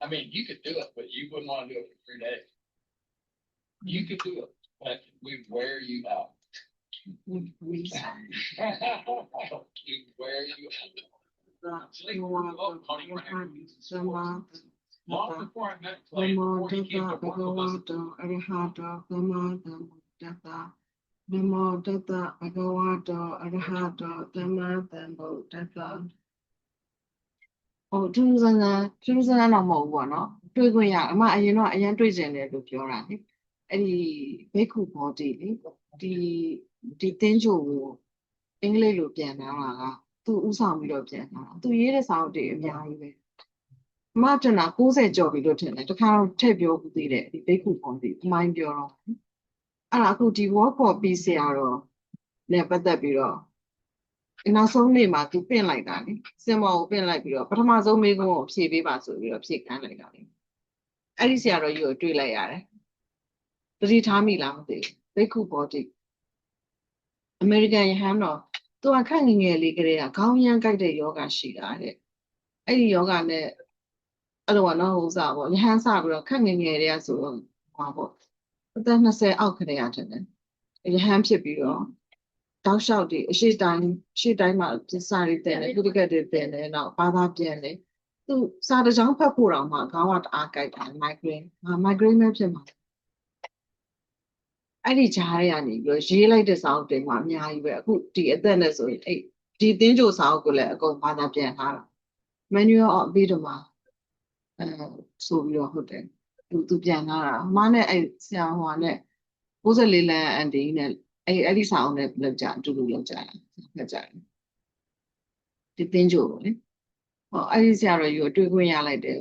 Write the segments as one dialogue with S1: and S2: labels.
S1: I mean, you could do it, but you wouldn't want to do it for 3 days. You could do it, but we'd wear you out. We'd wear you out. Long before I met Clay, before he came to work with us.
S2: Namo Tata Bhagavato Arahato Dhamma Thammo Tata ထူးဆန်းတော့မဟုတ်ဘူးပေါ့နော်တွေ့ခွင့်ရအမအရင်တော့အရင်တွေ့ကျင်တယ်လို့ပြောတာလေအဲ့ဒီဘိက္ခုဘောတိလေဒီသင်္ချိုကိုအင်္ဂလိပ်လိုပြန်လာတာကသူဥဆောင်ပြီးတော့ပြန်လာတာသူရေးတဲ့စာအုပ်တွေအများကြီးပဲအမထင်တာ60ကျော်ပြီလို့ထင်တယ်တခါတော့ထည့်ပြောဘူးသေးတယ်ဒီဘိက္ခုဘောတိအမိုင်းပြောတော့အဲ့ဒါအခုဒီ work for peace ဆရာတော်နဲ့ပတ်သက်ပြီးတော့နောက်ဆုံးနေ့မှာသူပင့်လိုက်တာလေစင်မော်ကိုပင့်လိုက်ပြီးတော့ပထမဆုံးမိကုန်းကိုဖြည့်ပေးပါဆိုပြီးတော့ဖြည့်ကမ်းလိုက်တာလေအဲ့ဒီဆရာတော်ကြီးကိုတွေ့လိုက်ရတယ်သတိထားမိလားမသိဘူးဘိက္ခုဘောတိအမေရိကန်ယဟန်တော်သူကခန့်ငယ်ငယ်လေးကလေးကခေါင်းရမ်းကြိုက်တဲ့ယောဂရှိတာတဲ့အဲ့ဒီယောဂနဲ့အဲ့လိုကတော့ဟိုစားပေါ့ယဟန်စပြီးတော့ခန့်ငယ်ငယ်တွေကဆိုတော့ဟောပေါ့အသက်20အောက်ကလေးရတယ်ယဟန်ဖြစ်ပြီးတော့တောက်လျှောက်ဒီအရှိတိုင်းမှာစာရီတင်တယ်ကုသကတ်တွေတင်တယ်နောက်ဘာသာပြန်တယ်သူစာတစ်ကြောင်းဖတ်ဖို့တော့မှခေါင်းကတအားကြိုက်တယ်မိုက်ဂရိန်းပဲဖြစ်မှာအဲ့ဒီဂျားတွေကနေပြီးရေးလိုက်တဲ့စာအုပ်တွေမှာအများကြီးပဲအခုဒီအသက်နဲ့ဆိုရင်အဲ့ဒီသင်္ကြိုစာအုပ်ကိုလည်းအကုန်ဘာသာပြန်ထားတာ manual of Abhidhamma ဆိုပြီးတော့ဟုတ်တယ်သူပြန်လာတာအမနဲ့အဲ့ဆရာဟိုနဲ့64လမ်းအန်တီနဲ့အဲ့ဒီစာအုပ်နဲ့လောက်ကြအတူတူလောက်ကြတာဖတ်ကြတယ်ဒီသင်္ကြိုလေဟောအဲ့ဒီဆရာတော်ကြီးကိုတွေ့ခွင့်ရလိုက်တယ်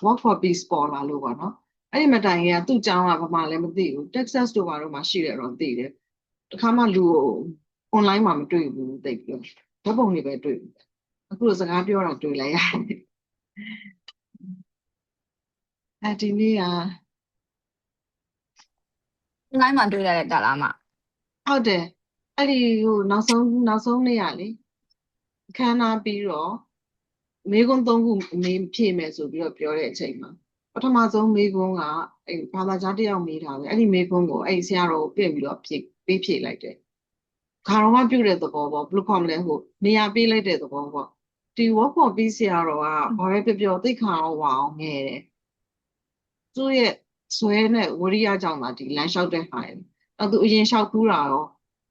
S2: work for peace ပေါ်လာလို့ပေါ့နော်အဲ့ဒီမတိုင်ကသူ့ကျောင်းကဘာမှလည်းမသိဘူး Texas တို့ဘာတို့မှရှိတယ်တော့သိတယ်တခါမှလူကို online မှာမတွေ့ဘူးသိပြီးဓာတ်ပုံတွေပဲတွေ့ဘူးအခုစကားပြောတာတွေ့လိုက်ရတယ်ဒီနေ့က
S3: online မှာတွေ့ရတဲ့ကာလမှာ
S2: ဟုတ်တယ်အဲ့ဒီဟိုနောက်ဆုံးနေ့ရလေခန်းနာပြီးတော့မေကွန်း3ခုမေးဖြည့်မယ်ဆိုပြီးတော့ပြောတဲ့အချိန်မှာပထမဆုံးမေကွန်းကအဲ့ဘာသာကြားတစ်ယောက်မေးတာပဲအဲ့ဒီမေကွန်းကိုအဲ့ဆရာတော်ကိုပြင်ပြီးတော့ဖြည့်လိုက်တယ်ခါတော်မှပြုတ်တဲ့သဘောပေါ့ဘယ်လိုခေါ်မလဲဟိုနေရာပေးလိုက်တဲ့သဘောပေါ့ဒီ work for peace ဆရာတော်ကဘာပဲပြောသိခါတော့ဝအောင်ငယ်တယ်သူ့ရဲ့ဆွဲနဲ့ဝရိယကြောင့်သာဒီလမ်းလျှောက်တဲ့ဟာရဲ့နောက်သူအရင်လျှောက်ကူးတာရော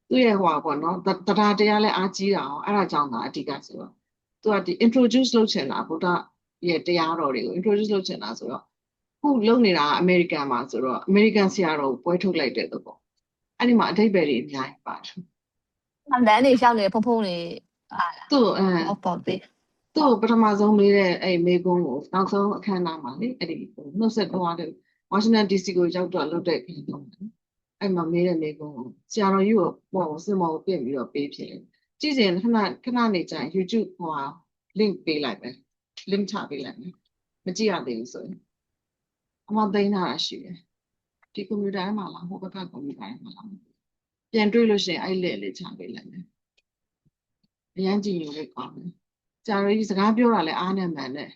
S2: သူ့ရဲ့ဟိုပေါ့နော်တရားလည်းအားကြီးတာရောအဲ့ဒါကြောင့်သာအဓိကဆိုတော့သူကဒီ introduce လုပ်ချင်တာဗုဒ္ဓရဲ့တရားတော်တွေကို introduce လုပ်ချင်တာဆိုတော့ခုလုပ်နေတာအမေရိကန်မှာဆိုတော့အမေရိကန်ဆရာတော်ကိုပွဲထုတ်လိုက်တဲ့သဘောအဲ့ဒီမှာအဓိပ္ပာယ်တွေအများကြီးပါတယ်
S3: လမ်းတွေလျှောက်နေဖုံဖုံနေဟာ
S2: သူ့
S3: ပေါ့ပြီ
S2: သူ့ပထမဆုံးမေးတဲ့အဲ့မေကွန်းကိုနောက်ဆုံးအခမ်းအနားမှာလေအဲ့ဒီနှုတ်ဆက်သွားတဲ့ Washington DC ကိုရောက်တော့လုပ်တဲ့ခင်ဗျာအဲ့မှာမေးတဲ့မေကွန်းကိုဆရာတော်ကြီးကိုပေါ့စင်မောကိုပြင်ပြီးတော့ပေးဖြစ်တယ်ကြည့်ရင်ခဏနေကြရင် YouTube ဟို link ပေးလိုက်မယ် link ချပေးလိုက်မယ်မကြည့်ရသေးဘူးဆိုရင်အမသိမ်းထားတာရှိတယ်ဒီကွန်ပျူတာမှာလားဟိုဘက်ကကွန်ပျူတာမှာလားပြန်တွေ့လို့ရှိရင်အဲ့လေးချပေးလိုက်မယ်အရန်ကြည့်ရင်လည်းကောင်းတယ်ဆရာတော်ကြီးစကားပြောတာလည်းအားနဲ့မှန်တယ်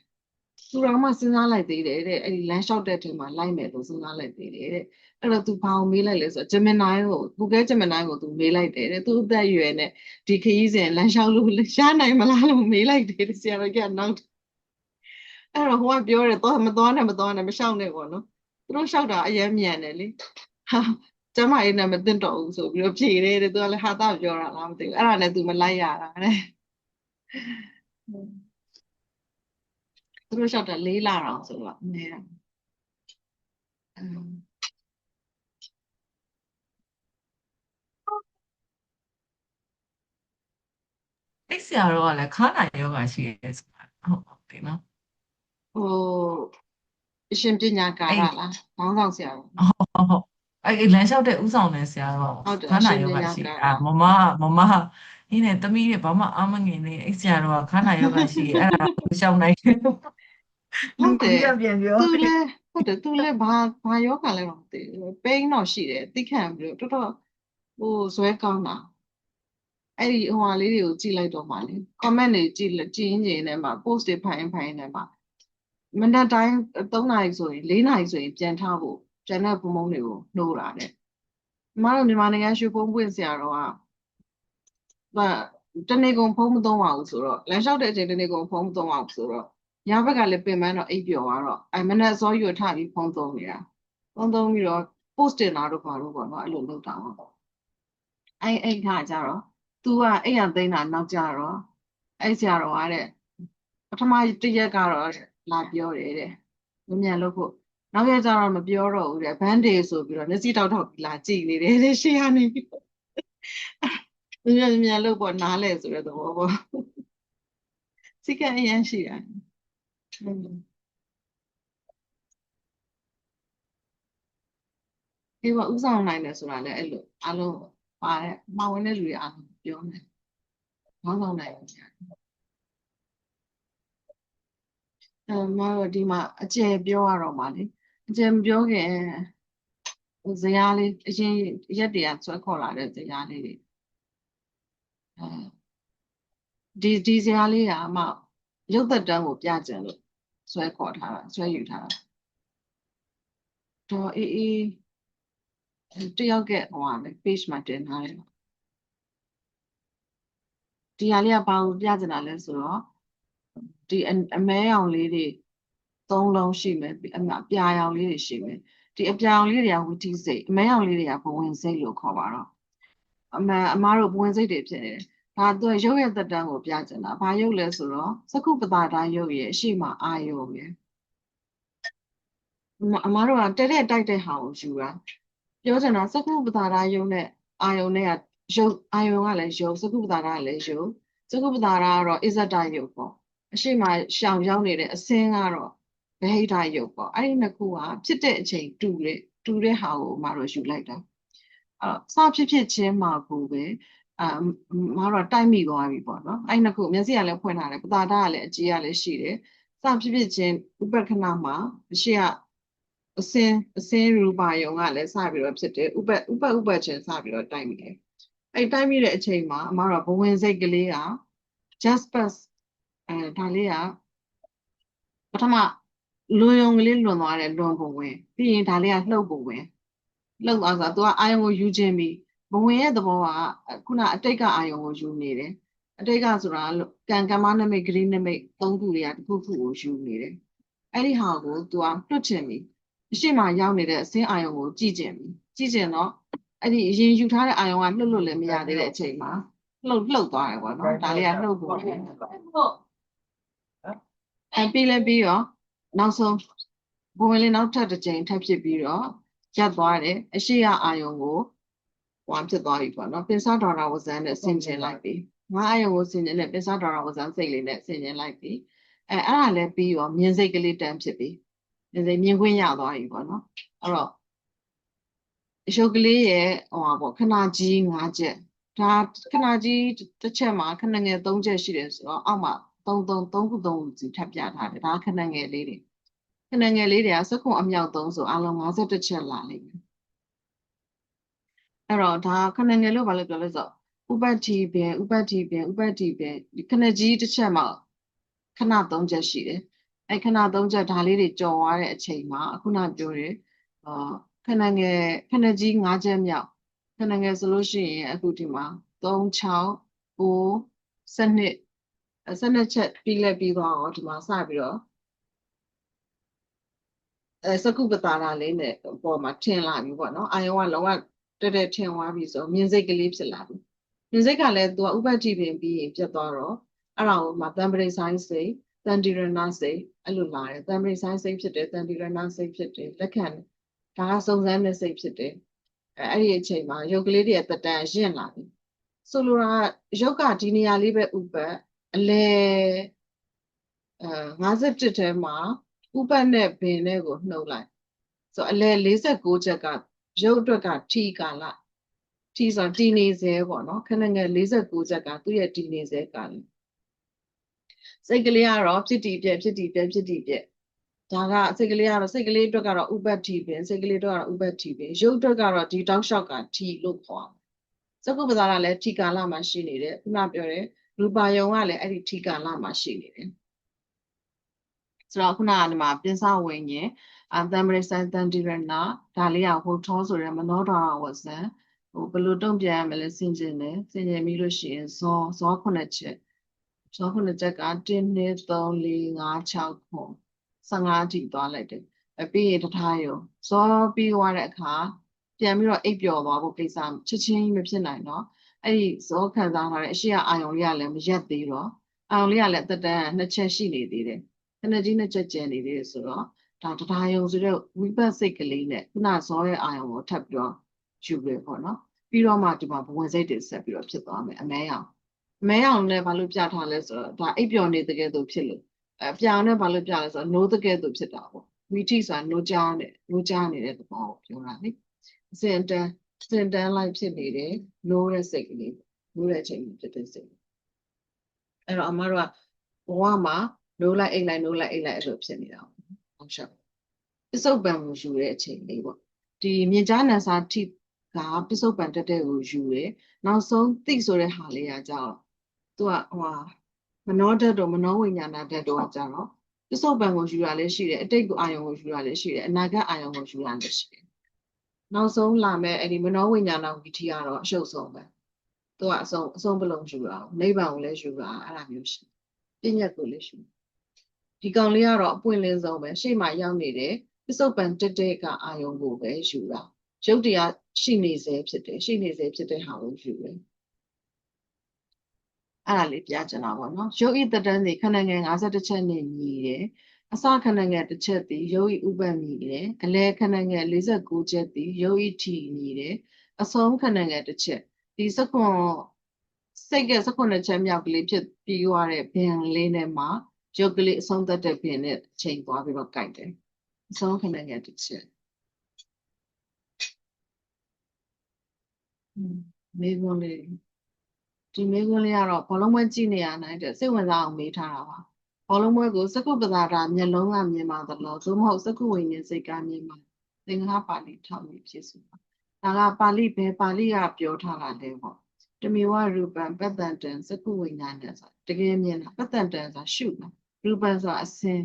S2: သူတော်မှစဉ်းစားလိုက်သေးတယ်တဲ့အဲ့ဒီလမ်းလျှောက်တဲ့ထဲမှာလိုက်မယ်လို့စဉ်းစားလိုက်သေးတယ်တဲ့အဲ့တော့သူဘာကိုမေးလိုက်လဲဆိုတော့ Gemini ကို Google Gemini ကိုသူမေးလိုက်တယ်တဲ့သူအသက်အရွယ်နဲ့ဒီခရီးစဉ်လမ်းလျှောက်လို့ရနိုင်မလားလို့မေးလိုက်တယ်ဆရာတော်ကြီးကနောက်အဲ့တော့ဟိုကပြောတယ်တော့မသွားနဲ့မလျှောက်နဲ့ပေါ့နော်သူတို့လျှောက်တာအရင်မြန်တယ်လေဟာကျမအေးနဲ့မသိတော့ဘူးဆိုပြီးတော့ဖြေတယ်တဲ့သူကလည်းဟာတာပြောတာလားမသိဘူးအဲ့ဒါနဲ့သူမလိုက်ရတာတဲ့သူတို့လျှောက်တာ4လအောင်ဆိုတော့နည်းတာ
S4: အဲ့ဆရာတော်ကလည်းခါနာယောဂရှိတယ်ဆိုတာဟုတ်တယ်နော်
S2: ဟိုအရှင်ပညာကာရလားခေါင်းဆောင်ဆရာတော်
S4: ဟုတ်အဲ့လမ်းလျှောက်တဲ့ဥဆောင်တဲ့ဆရာတော်ခါနာယောဂရှိမမနင်းနဲ့သမီးတွေဘာမှအာမငင်နေအဲ့ဆရာတော်ကခါနာယောဂရှိအဲ့ဒါရှောင်းနိုင်တယ်
S2: ဟုတ်တယ်ပြန်ပြောသူလည်းဟုတ်တယ်သူလည်းဘာယောဂလဲတော့မသိဘူးပိန်းတော့ရှိတယ်သိခံပြီးတော့တော်တော်ဟိုဇွဲကောင်းတာအဲ့ဒီဟိုဟာလေးတွေကိုကြည့်လိုက်တော့မှလေ comment တွေကြည့်ရင်နဲ့မှာ post တွေဖိုင်နဲ့မှာ မနက်တိုင်း3 နာရီဆိုရင်4 နာရီဆိုရင်ပြန်ထားဖို့ကျန်တဲ့ဖုံဖုံတွေကိုနှိုးတာတဲ့။မတို့မြန်မာနိုင်ငံရွှေဖုံးပွင့်ဆရာတော်ကတနေ့ကုန်ဖုံးမသုံးပါဘူးဆိုတော့လမ်းလျှောက်တဲ့အချိန်တနေ့ကုန်ဖုံးမသုံးပါဘူးဆိုတော့ညဘက်ကလည်းပင်ပန်းတော့အိပ်ပျော်သွားတော့မနက်စောယူထပြီးဖုံးသုံးနေတာဖုံးသုံးပြီးတော့ post တင်တာတို့ဘာလို့ပေါ့နော်အဲ့လိုလုပ်တာပေါ့အဲ့ခါကျတော့ तू ကအဲ့ရသိမ်းတာနောက်ကြတော့အဲ့ဆရာတော်ကတဲ့ပထမတစ်ရက်ကတော့လာပြောတယ်တဲ့မြန်လို့ဖို့နောက်ရက်ကျတော့မပြောတော့ဘူးတဲ့ဘန်းဒေဆိုပြီးတော့မျက်စိတောက်ပြီးလာကြည့်နေတယ်တဲ့ရှေ့ကနေမြန်လို့ပေါ့နားလဲဆိုတဲ့သဘောပေါ့စိတ်ကအရင်ရှိတာဒီကဥဆောင်နိုင်တယ်ဆိုတာလည်းအဲ့လိုအလုံးပါတယ်မှာဝင်တဲ့လူတွေအားလုံးပြောနေမောင်းဆောင်နိုင်တယ်မတို့ဒီမှာအကျယ်ပြောရတော့မှာလေအကျယ်မပြောခင်ဇယားလေးအရင်ရက်တည်းကဆွဲခေါ်လာတဲ့ဇယားလေးတွေဒီဇယားလေးကမှရုပ်သက်တမ်းကိုပြကြင်လို့ဆွဲခေါ်ထားတာဆွဲယူထားတာတော့အေးတယောက်ကဟိုဟာ page မှာတင်ထားတယ်ဒီဟာလေးကဘာကိုပြကြင်တာလဲဆိုတော့ဒီအမဲရောင်လေးတွေ3 လုံးရှိမယ်အပြာရောင်လေးတွေရှိမယ်ဒီအပြာရောင်လေးတွေကဝီတီစိတ်အမဲရောင်လေးတွေကဘဝင်စိတ်လို့ခေါ်ပါတော့အမားတို့ဘဝင်စိတ်တွေဖြစ်နေတယ်ဒါသူရုပ်ရဲ့သက်တမ်းကိုပြကြင်တာဘာရုပ်လဲဆိုတော့သကုပ္ပတာတိုင်းရုပ်ရဲ့အရှိမအာယုံရဲ့အမားတို့ကတဲ့တိုက်တဲ့ဟာကိုယူတာပြောချင်တာသကုပ္ပတာတိုင်းရုပ်နဲ့အာယုံနဲ့ကရုပ်အာယုံကလည်းရုပ်သကုပ္ပတာတိုင်းကလည်းရုပ်သကုပ္ပတာကတော့အစ္ဆဒရုပ်ပေါ့အရှိမရှောင်ရောက်နေတဲ့အစင်းကတော့ဗဟိတရုပ်ပေါ့အဲ့ဒီနှစ်ခုကဖြစ်တဲ့အချိန်တူတဲ့ဟာကိုမတို့ယူလိုက်တာစဖြစ်ချင်းမှာကိုပဲမတို့တိုက်မိသွားပြီပေါ့နော်အဲ့နှစ်ခုမျက်စိကလည်းဖွင့်ထားတယ်ပတာတာကလည်းအကြည့်ကလည်းရှိတယ်စဖြစ်ချင်းဥပက္ခဏမှာအရှိကအစင်းရူပါယုံကလည်းစပြီးတော့ဖြစ်တယ်ဥပချင်းစပြီးတော့တိုက်မိတယ်အဲ့တိုက်မိတဲ့အချိန်မှာမတို့ဘဝင်စိတ်ကလေးက just pass ဒါလေးကပထမလွန်ယုံကလေးလွန်သွားတယ်လွန်ပုံဝင်ပြီးရင်ဒါလေးကလှုပ်ပုံဝင်လှုပ်သွားဆိုတော့ तू ကအာယုံကိုယူခြင်းပြီးဘဝင်ရဲ့သဘောကခုနအတိတ်ကအာယုံကိုယူနေတယ်အတိတ်ကဆိုတာကံမနမိတ်ဂရိနမိတ်3 ခုတွေကတစ်ခုကိုယူနေတယ်အဲ့ဒီဟာကို तू ကလွတ်ခြင်းပြီးအရှိမရောက်နေတဲ့အစင်းအာယုံကိုကြည့်ခြင်းတော့အဲ့ဒီအရင်ယူထားတဲ့အာယုံကလှုပ်လည်းမရသေးတဲ့အချိန်မှာလှုပ်သွားတယ်ပေါ့နော်ဒါလေးကလှုပ်ပုံပဲပြီးရောနောက်ဆုံးဘဝင်လေးနောက်ထပ်တစ်ကြိမ်ထပ်ဖြစ်ပြီးတော့ရပ်သွားတယ်အရှိရအာယုံကိုဟောဖြစ်သွားပြီပေါ့နော်ပင်စဒေါရဝဇန်နဲ့ဆင်ကျင်လိုက်ပြီငါအာယုံကိုဆင်ကျင်တဲ့ပင်စဒေါရဝဇန်စိတ်လေးနဲ့ဆင်ကျင်လိုက်ပြီအဲ့ဒါလည်းပြီးရောမြင်စိတ်ကလေးတန်းဖြစ်ပြီမြင်ခွင့်ရသွားပြီပေါ့နော်အဲ့တော့ရုပ်ကလေးရဲ့ဟိုပါပေါ့ခဏကြီး5 ချက်ဒါခဏကြီးတစ်ချက်မှာခဏငယ်3 ချက်ရှိတယ်ဆိုတော့အောက်မှာ3 ခုစီထပ်ပြထားတယ်ဒါခဏငယ်လေးတွေကစက္ကုံအမြောက်3ဆိုအလုံး51 ချက်လာလိမ့်မယ်အဲ့တော့ဒါခဏငယ်လို့ဘာလို့ပြောလဲဆိုဥပတ္တိပင်ဒီခဏကြီးတစ်ချက်မှာခဏ3 ချက်ရှိတယ်အဲ့ခဏ3 ချက်ဒါလေးတွေကြော်သွားတဲ့အချိန်မှာအခုနပြောတယ်ခဏကြီး5 ချက်မြောက်ခဏငယ်ဆိုလို့ရှိရင်အခုဒီမှာ3 6 9 12ချက်ပြီးသွားတော့ဒီမှာစပြီးတော့စကုပ္ပတာရာလေးနဲ့ပေါ်မှာထင်လာပြီပေါ့နော်အာယုံကလုံးဝတက်ထင်သွားပြီဆိုမြင်စိတ်ကလေးဖြစ်လာပြီမြင်စိတ်ကလည်းသူကဥပတ္တိပင်ပြီးရင်ပြတ်သွားတော့အဲ့ဒါကိုမှတံပရိဆိုင်စိတ်တန်တိရဏစိတ်အဲ့လိုလာတယ်တံပရိဆိုင်စိတ်ဖြစ်တယ်တန်တိရဏစိတ်ဖြစ်တယ်လက်ခံဒါကစုံစမ်းတဲ့စိတ်ဖြစ်တယ်အဲ့ဒီအချိန်မှာရုပ်ကလေးတွေတက်တန်ရင့်လာပြီဆိုလိုတာရုပ်ကဒီနေရာလေးပဲဥပတ်အလဲ51ထဲမှာဥပတ်နဲ့ဘင်နဲ့ကိုနှုတ်လိုက်ဆိုအလဲ49 ချက်ကရုပ်အတွက်ကထိကာလထိဆိုတည်နေစေပေါ့နော်ခဏငယ်49 ချက်ကသူ့ရဲ့တည်နေစေကာလစိတ်ကလေးကတော့ဖြစ်တည်ပြက်ဒါကစိတ်ကလေးအတွက်ကတော့ဥပတ်ထိပင်စိတ်ကလေးအတွက်ကတော့ဥပတ်ထိပင်ရုပ်အတွက်ကတော့ဒီတောက်လျှောက်ကထိလို့ခေါ်စကုပ္ပတာကလည်းထိကာလမှာရှိနေတယ်ခုနပြောတယ်ရူပါယုံကလည်းအဲ့ဒီထိကာလမှာရှိနေတယ်စ ဆိုတော့ခုနကဒီမှာပြင်စာဝိညာဉ်သံပရိစံတန်ဒီရနာဒါလေးကဟိုထောဆိုရမနောဒါဝဇံဟိုဘယ်လိုတုံ့ပြန်ရမလဲစင်ကျင်တယ်စင်ကျင်ပြီးလို့ရှိရင်ဇောခုနှစ်ချက်ဇောခုနှစ်ချက်က1 2 3 4 5 6ခု15အထိသွားလိုက်တယ်ပြီးရင်တထားရောဇောပြီးသွားတဲ့အခါပြန်ပြီးတော့အိပ်ပျော်သွားဖို့ကိစ္စချက်ချင်းမဖြစ်နိုင်တော့အဲ့ဒီဇောခံစားထားတဲ့အရှိရအာယုံလေးကလည်းမရက်သေးတော့အာယုံလေးကလည်းအသက်တန်းနှစ်ချက်ရှိနေသေးတယ်ခဏကြီးနှစ်ချက်ကျန်နေသေးတယ်ဆိုတော့ဒါတထားယုံဆိုတော့ဝိပတ်စိတ်ကလေးနဲ့ခုနဇောရဲ့အာယုံကိုထပ်ပြီးတော့ယူရပေါ့နော်ပြီးတော့မှဒီမှာဘဝင်စိတ်တွေဆက်ပြီးတော့ဖြစ်သွားမယ်အမဲရောင်နဲ့ဘာလို့ပြထားလဲဆိုတော့ဒါအိပ်ပျော်နေတကယ်သူဖြစ်လို့ပြောင်နဲ့ဘာလို့ပြလဲဆိုတော့နိုးတကယ်သူဖြစ်တာပေါ့ဝီထိဆိုတာနိုးကြားနေတဲ့သဘောကိုပြောတာလေစင်တန်းလိုက်ဖြစ်နေတယ်နိုးတဲ့စိတ်ကလေးနိုးတဲ့အချိန်ဖြစ်တဲ့စိတ်အဲ့တော့အမတို့ကဘဝမှာနိုးလိုက်အိတ်လိုက်အဲ့လိုဖြစ်နေတာဟုတ်ရှော့ပစ္စုပန်ကိုယူတဲ့အချိန်လေးပေါ့ဒီမြင်ကြားနံစာထိကပစ္စုပန်တက်တဲ့ကိုယူတယ်နောက်ဆုံးသိဆိုတဲ့ဟာလေးကကြောက်သူကမနောဓာတ်တို့မနောဝိညာဏဓာတ်တို့ကကြောက်ပစ္စုပန်ကိုယူရလည်းရှိတယ်အတိတ်ကိုအာယုံကိုယူရလည်းရှိတယ်အနာဂတ်အာယုံကိုယူရလည်းရှိတယ်နောက်ဆုံးလာမဲ့အဲ့ဒီမနောဝိညာဏဝိထီကတော့အရှုပ်ဆုံးပဲသူကအဆုံးပလုံးယူတာနိဗ္ဗာန်ကိုလည်းယူတာအဲ့ဒါမျိုးရှိပြည့်ညတ်ကိုလည်းယူဒီကောင်လေးကတော့အပွင့်လင်းဆုံးပဲရှေ့မှာရောက်နေတဲ့ပစ္စုပန်တက်တဲ့ကအာယုံကိုပဲယူတာရုပ်တရားရှိနေစေဖြစ်တဲ့ဟာကိုယူတယ်အဲ့ဒါလေးပြချင်တာပေါ့နော်ရုပ်ဤတတန်းနေခဏငယ်51ချက်နဲ့ညီတယ်အစခဏငယ်တစ်ချက်သည်ရုပ်ဤဥပ္ပညီတယ်အလဲခဏငယ်49ချက်သည်ရုပ်ဤထီညီတယ်အဆုံးခဏငယ်တစ်ချက်ဒီစကွန်စိတ်က19ချက်မြောက်ကလေးဖြစ်ပြီးသွားတဲ့ဘင်လေးနဲ့မှာရုပ်ကလေးအဆုံးသက်တဲ့ဘင်နဲ့ချိန်သွားပြီးတော့ကြိုက်တယ်အဆုံးခဏငယ်တစ်ချက်မေးခွန်းလေးဒီမေးခွန်းလေးကတော့ဘောလုံးပွဲကြည့်နေရနိုင်တဲ့စိတ်ဝင်စားအောင်မေးထားတာပါဘောလုံးပွဲကိုစကုပ္ပဇာတာမျက်လုံးကမြင်ပါသလားသို့မဟုတ်စကုဝိညာဉ်စိတ်ကမြင်ပါသင်္ဃာပါဠိထောက်ပြီးဖြစ်စုပါဒါကပါဠိဘယ်ပါဠိကပြောထားတာလဲပေါ့တမေဝရူပံပတ္တန်တံစကုဝိညာဏဆိုတကယ်မြင်တာပတ္တန်တံဆိုရှုတာရူပံဆိုအစင်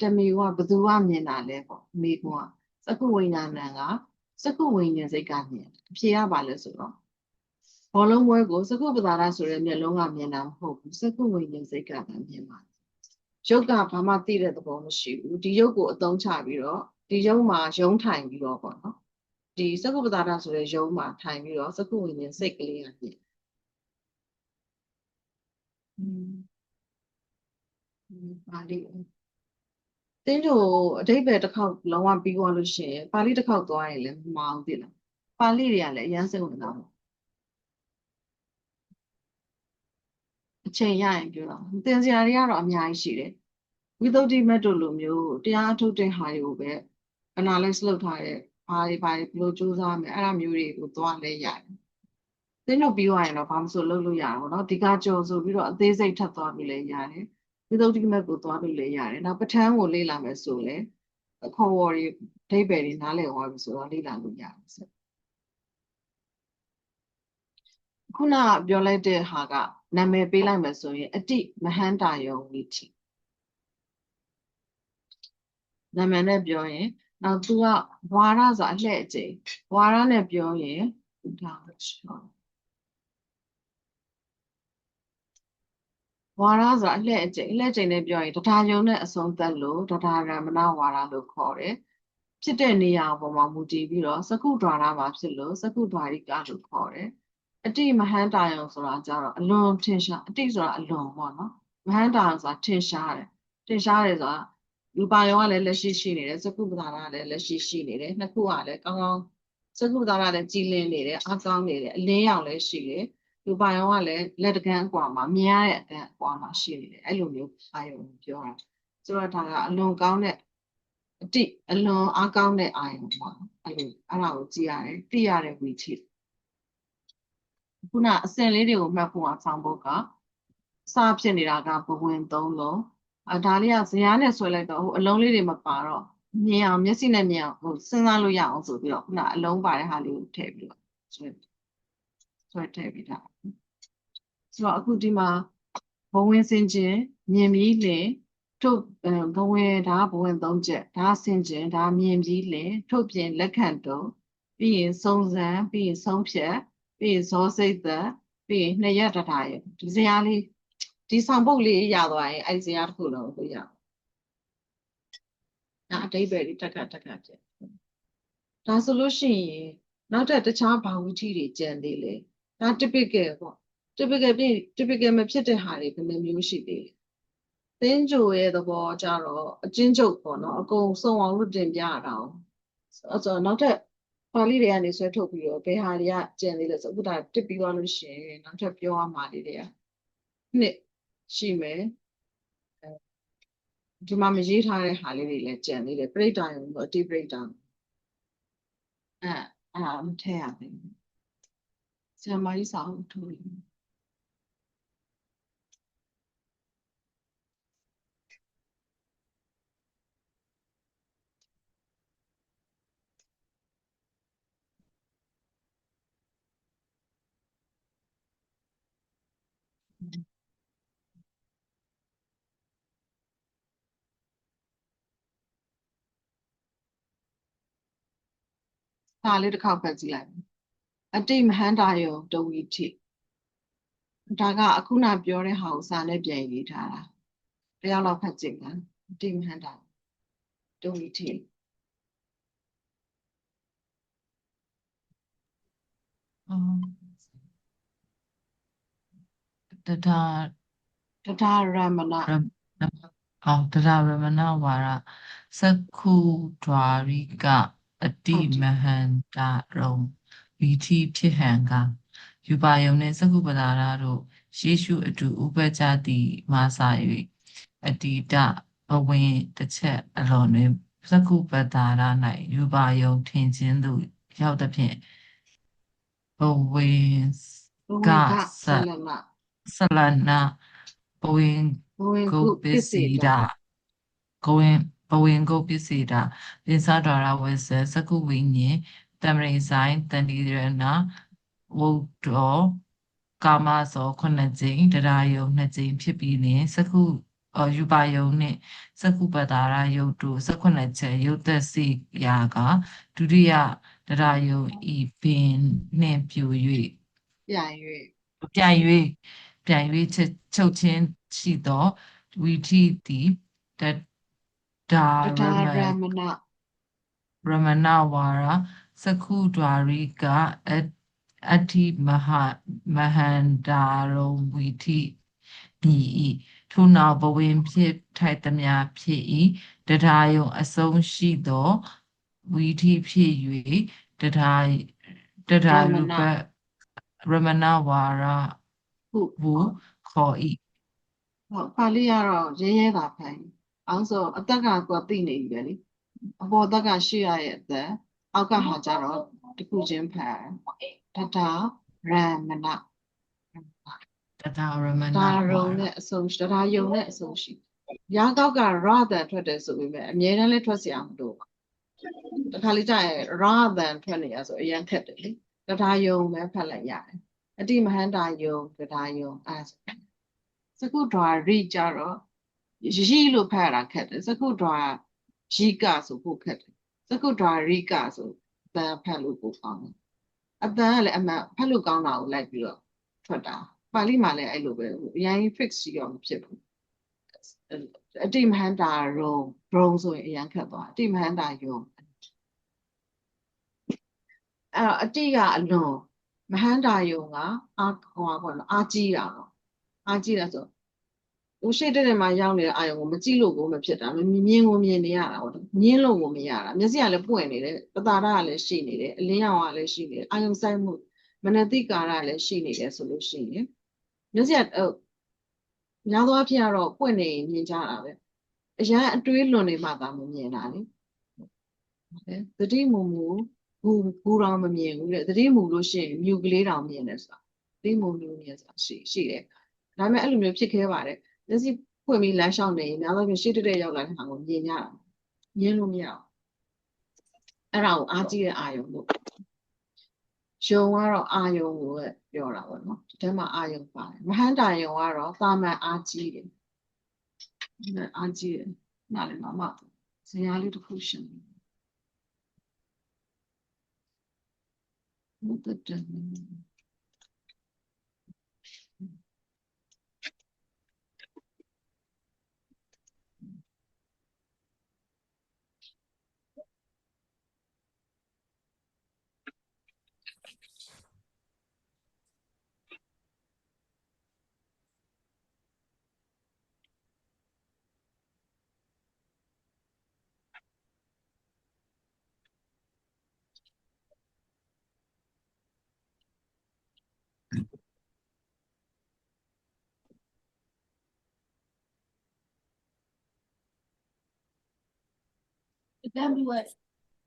S2: တမေဝဘသူကမြင်တာလဲပေါ့မိကွန်းကစကုဝိညာဏကစကုဝိညာဉ်စိတ်ကမြင်အဖြေရပါလဲဆိုတော့ဘောလုံးပွဲကိုစကုပ္ပဇာတာဆိုတဲ့မျက်လုံးကမြင်တာမဟုတ်ဘူးစကုဝိညာဉ်စိတ်ကမြင်ပါတယ်ရုပ်ကဘာမှသိတဲ့သဘောမရှိဘူးဒီရုပ်ကိုအသုံးချပြီးတော့ဒီရုပ်မှာရုံးထိုင်ပြီးတော့ပေါ့နော်ဒီစကုပ္ပဇာတာဆိုတဲ့ရုံးမှာထိုင်ပြီးတော့စကုဝိညာဉ်စိတ်ကလေးကမြင်ပါဠိတင်းတို့အဓိပ္ပာယ်တစ်ခေါက်လုံးဝပြီးသွားလို့ရှိရင်ပါဠိတစ်ခေါက်သွားရင်လည်းမအောင်သိလားပါဠိတွေကလည်းအရင်စိတ်ဝင်စားတယ်အချိန်ရရင်ပြောတော့သင်စရာတွေကတော့အများကြီးရှိတယ်ဝိသုဒ္ဓိမတ်တို့လိုမျိုးတရားထုတ်တဲ့ဟာတွေကိုပဲ analyze လုပ်ထားတဲ့ဘာတွေဘယ်လိုစူးစမ်းမယ်အဲ့ဒါမျိုးတွေကိုသွားလဲရတယ်သင်တို့ပြီးသွားရင်တော့ဘာမှမဆိုလုပ်လို့ရအောင်နော်ဒီကကြော်ဆိုပြီးတော့အသေးစိတ်ထပ်သွားပြီးလဲရတယ်ဝိသုဒ္ဓိမတ်ကိုသွားလို့လဲရတယ်နောက်ပဋ္ဌာန်းကိုလေ့လာမယ်ဆိုလဲခေါ်ဝေါ်တွေအဓိပ္ပာယ်တွေနားလည်သွားပြီဆိုတော့လေ့လာလို့ရတယ်ခုနကပြောလိုက်တဲ့ဟာကနာမည်ပေးလိုက်မယ်ဆိုရင်အတိမဟန္တာယောဝိထိနာမည်နဲ့ပြောရင်နောက်သူကဝါရဆိုအလှည့်အကျိန်ဝါရနဲ့ပြောရင်ဒါဝါရဆိုအလှည့်အကျိန်နဲ့ပြောရင်တထာယုံနဲ့အဆုံးသက်လို့တထာရမဏဝါရလို့ခေါ်တယ်ဖြစ်တဲ့နေရာပေါ်မှာမူတည်ပြီးတော့စကုဒ္ဒရာမှာဖြစ်လို့စကုဒ္ဒရာရိကလို့ခေါ်တယ်အတိမဟန္တာယုံဆိုတာကြတော့အလွန်ထင်ရှားအတိဆိုတာအလွန်ပေါ့နော်မဟန္တာယုံဆိုတာထင်ရှားတယ်ဆိုတာရူပယုံကလည်းလက်ရှိနေတယ်စကုပ္ပဒါကလည်းလက်ရှိနေတယ်နှစ်ခုကလည်းကောင်းကောင်းစကုပ္ပဒါကလည်းကြည်လင်နေတယ်အားကောင်းနေတယ်အလင်းရောင်လည်းရှိတယ်ရူပယုံကလည်းလက်တကန်းအကွာမှာမြင်ရတဲ့အကန်းအကွာမှာရှိနေတယ်အဲ့လိုမျိုးအာယုံပြောတာဆိုတော့ဒါကအလွန်ကောင်းတဲ့အတိအလွန်အားကောင်းတဲ့အာယုံပေါ့အဲ့ဒါကိုကြည့်ရတယ်သိရတဲ့ဝီထိခုနအစင်လေးတွေကိုမှတ်ဖို့အောင်ဖို့ကစဖြစ်နေတာကဘဝင်3လုံးဒါလေးကဇရာနဲ့ဆွဲလိုက်တော့ဟိုအလုံးလေးတွေမပါတော့မြင်အောင်မျက်စိနဲ့မြင်အောင်ဟိုစဉ်းစားလို့ရအောင်ဆိုပြီးတော့ခုနအလုံးပါတဲ့ဟာလေးကိုထည့်ပြီးတော့ဆွဲထည့်ပြီးတာဆိုတော့အခုဒီမှာဘဝင်စင်ချင်းမြင်ပြီးလင် ထုတ်ဘဝင်ဒါဘဝင်3ချက်ဒါဆင်ကျင်ဒါမြင်ပြီးလင်ထုတ်ပြင်လက်ခံတော့ပြီးရင်စုံစမ်းပြီးရင်ဆုံးဖြတ်ပြီးရင်ဇောစိတ်သက်ပြီးရင်နှစ်ရက်တထားရဒီဇာတ်လေးဒီဆောင်ပုတ်လေးရသွားရင်အဲ့ဒီဇာတ်တစ်ခုလုံးကိုရဒါအတိတ်ပဲဒီတက်ကဖြစ်ဒါဆိုလို့ရှိရင်နောက်တခြားဘာဝတိတွေကြံသေးလေဒါ typical ပေါ့ typical မဖြစ်တဲ့ဟာတွေဘယ်နှမျိုးရှိသေးလဲသင်္ကြိုရဲ့သဘောကြတော့အချင်းချုပ်ပေါ့နော်အကုန်စုံအောင်လို့တင်ပြတာအောင်အဲ့တော့နောက်ထပ်ပါဠိတွေကနေဆွဲထုတ်ပြီးတော့ဘယ်ဟာတွေကကျန်သေးလဲဆိုအခုဒါတစ်ပြီးသွားလို့ရှိရင်နောက်ထပ်ပြောရမှာလေးတွေကနှစ်ရှိမယ်ဒီမှာမရေးထားတဲ့ဟာလေးတွေလည်းကျန်သေးတယ်ပြိတ္တာယုံတော့အတိပြိတ္တာမထည့်ရသေးဘူးဆရာမကြီးစာအုပ်ထုတ်လို့ဒါလေးတစ်ခေါက်ဖတ်ကြည့်လိုက်အတိမဟန္တာယောတဝီထိဒါကအခုနပြောတဲ့ဟာကိုစာနဲ့ပြန်ရေးထားတာတယောက်လောက်ဖတ်ကြည့်ပါအတိမဟန္တာတဝီထိ
S4: တဒါ
S2: ရမဏ
S4: တဒါရမဏဝါရစကုဒွာရိကအတိမဟန္တာရုံဝီထိဖြစ်ဟံကယူပါယုံနဲ့စကုပဒါရတို့ယေရှုအတူဥပကြတိမာစာ၍အတိတဘဝင်တစ်ချက်အလွန်တွင်စကုပဒါရ၌ယူပါယုံထင်ခြင်းသို့ရောက်သဖြင့်ဘဝင်ကဆလနာဘဝင်ကုပစ္စေတာဘဝင်ကုပစ္စေတာပိစဒွာရဝဆစကုဝိညာဉ်တမရိဆိုင်တဏိရဏဝုဒ္ဒောကာမသော9ကြိမ်တရားယုံ2ကြိမ်ဖြစ်ပြီးလင်စကုယူပါယုံနှင့်စကုပတာရယုတ်တို့18ချက်ယုတ်သက်စီရာကဒုတိယတရားယုံဤပင်နှင့်ပြူ၍ပြန်၍ချုပ်ချင်းရှိသောဝီထိတိတဒါရမဏဝါရစကုဒွာရိကအတ္တိမဟန္တာရုံဝီထိဤထို့နောက်ဘဝင်ဖြစ်ထိုက်သမျှဖြစ်၏တရားယုံအဆုံးရှိသောဝီထိဖြစ်၍တရားရူပရမဏဝါရဟုခေါ်၏
S2: ဟုတ်ပါဠိကတော့ရဲတာဖန်အောင်ဆိုအတက်ကကိုသိနေပြီပဲလေအပေါ်တက်ကရှိရရဲ့အသက်အောက်ကဟာကြတော့တခုချင်းဖန်တတာရမဏ
S4: တရားရမဏ
S2: ဒါရုံနဲ့အဆုံးရှိတရားယုံနဲ့အဆုံးရှိရာကောက်ကရာသန်ထွက်တယ်ဆိုပေမဲ့အမြဲတမ်းလေးထွက်စီအောင်မလို့တခါလေးကြာရင်ရာသန်ထွက်နေရဆိုအရင်ခက်တယ်လေတရားယုံပဲဖတ်လိုက်ရတယ်အတိမဟန္တာယုံတရားယုံစကုဒွာရိကြတော့ရီလို့ဖတ်ရတာခက်တယ်စကုဒွာရိကဆိုဖို့ခက်တယ်စကုဒွာရိကဆိုတန်ဖတ်လို့ပိုကောင်းတယ်အတန်ကလည်းအမှန်ဖတ်လို့ကောင်းတာကိုလိုက်ပြီးတော့ထွက်တာပါဠိမှာလည်းအဲ့လိုပဲအရင် fix ရှိရောမဖြစ်ဘူးအတိမဟန္တာရုံဆိုရင်အရင်ခက်သွားအတိမဟန္တာယုံအဲ့တော့အတိကအလွန်မဟန္တာယုံကအာကြီးတာပေါ့အာကြီးတာဆိုဦးရှိတဲ့မှာရောက်နေတဲ့အာယုံကိုမကြည့်လို့ကိုမဖြစ်တာမြင်ကိုမြင်နေရတာပေါ့မြင်လို့ကိုမရတာမျက်စိကလည်းပွင့်နေတယ်ပတာရကလည်းရှိနေတယ်အလင်းရောင်ကလည်းရှိနေတယ်အာယုံဆိုင်မှုမနတိကာရလည်းရှိနေတယ်ဆိုလို့ရှိရင်မျက်စိကများသောအားဖြင့်ကတော့ပွင့်နေမြင်ကြတာပဲအရန်အတွေးလွန်နေမှသာမမြင်တာလေသတိမူဘူတော်မမြင်ဘူးတဲ့သတိမူလို့ရှိရင်မြူကလေးတောင်မြင်တယ်ဆိုတာသတိမူမြင်ဆိုတာရှိတယ်ဒါပေမဲ့အဲ့လိုမျိုးဖြစ်ခဲ့ပါတယ်မျက်စိဖွင့်ပြီးလမ်းလျှောက်နေရင်များသောအားဖြင့်ရှေ့တက်ရောက်လာတဲ့ဟာကိုမြင်ရတာမြင်လို့မရဘူးအဲ့ဒါကိုအားကြီးတဲ့အာယုံလို့ယုံကတော့အာယုံကိုပြောတာပေါ့နော်ဒီထဲမှာအာယုံပါတယ်မဟန္တာယုံကတော့သာမန်အားကြီးတယ် အားကြီးတယ်နားလည်းမမဇရာလေးတစ်ခုရှင်ဟုတ်တယ်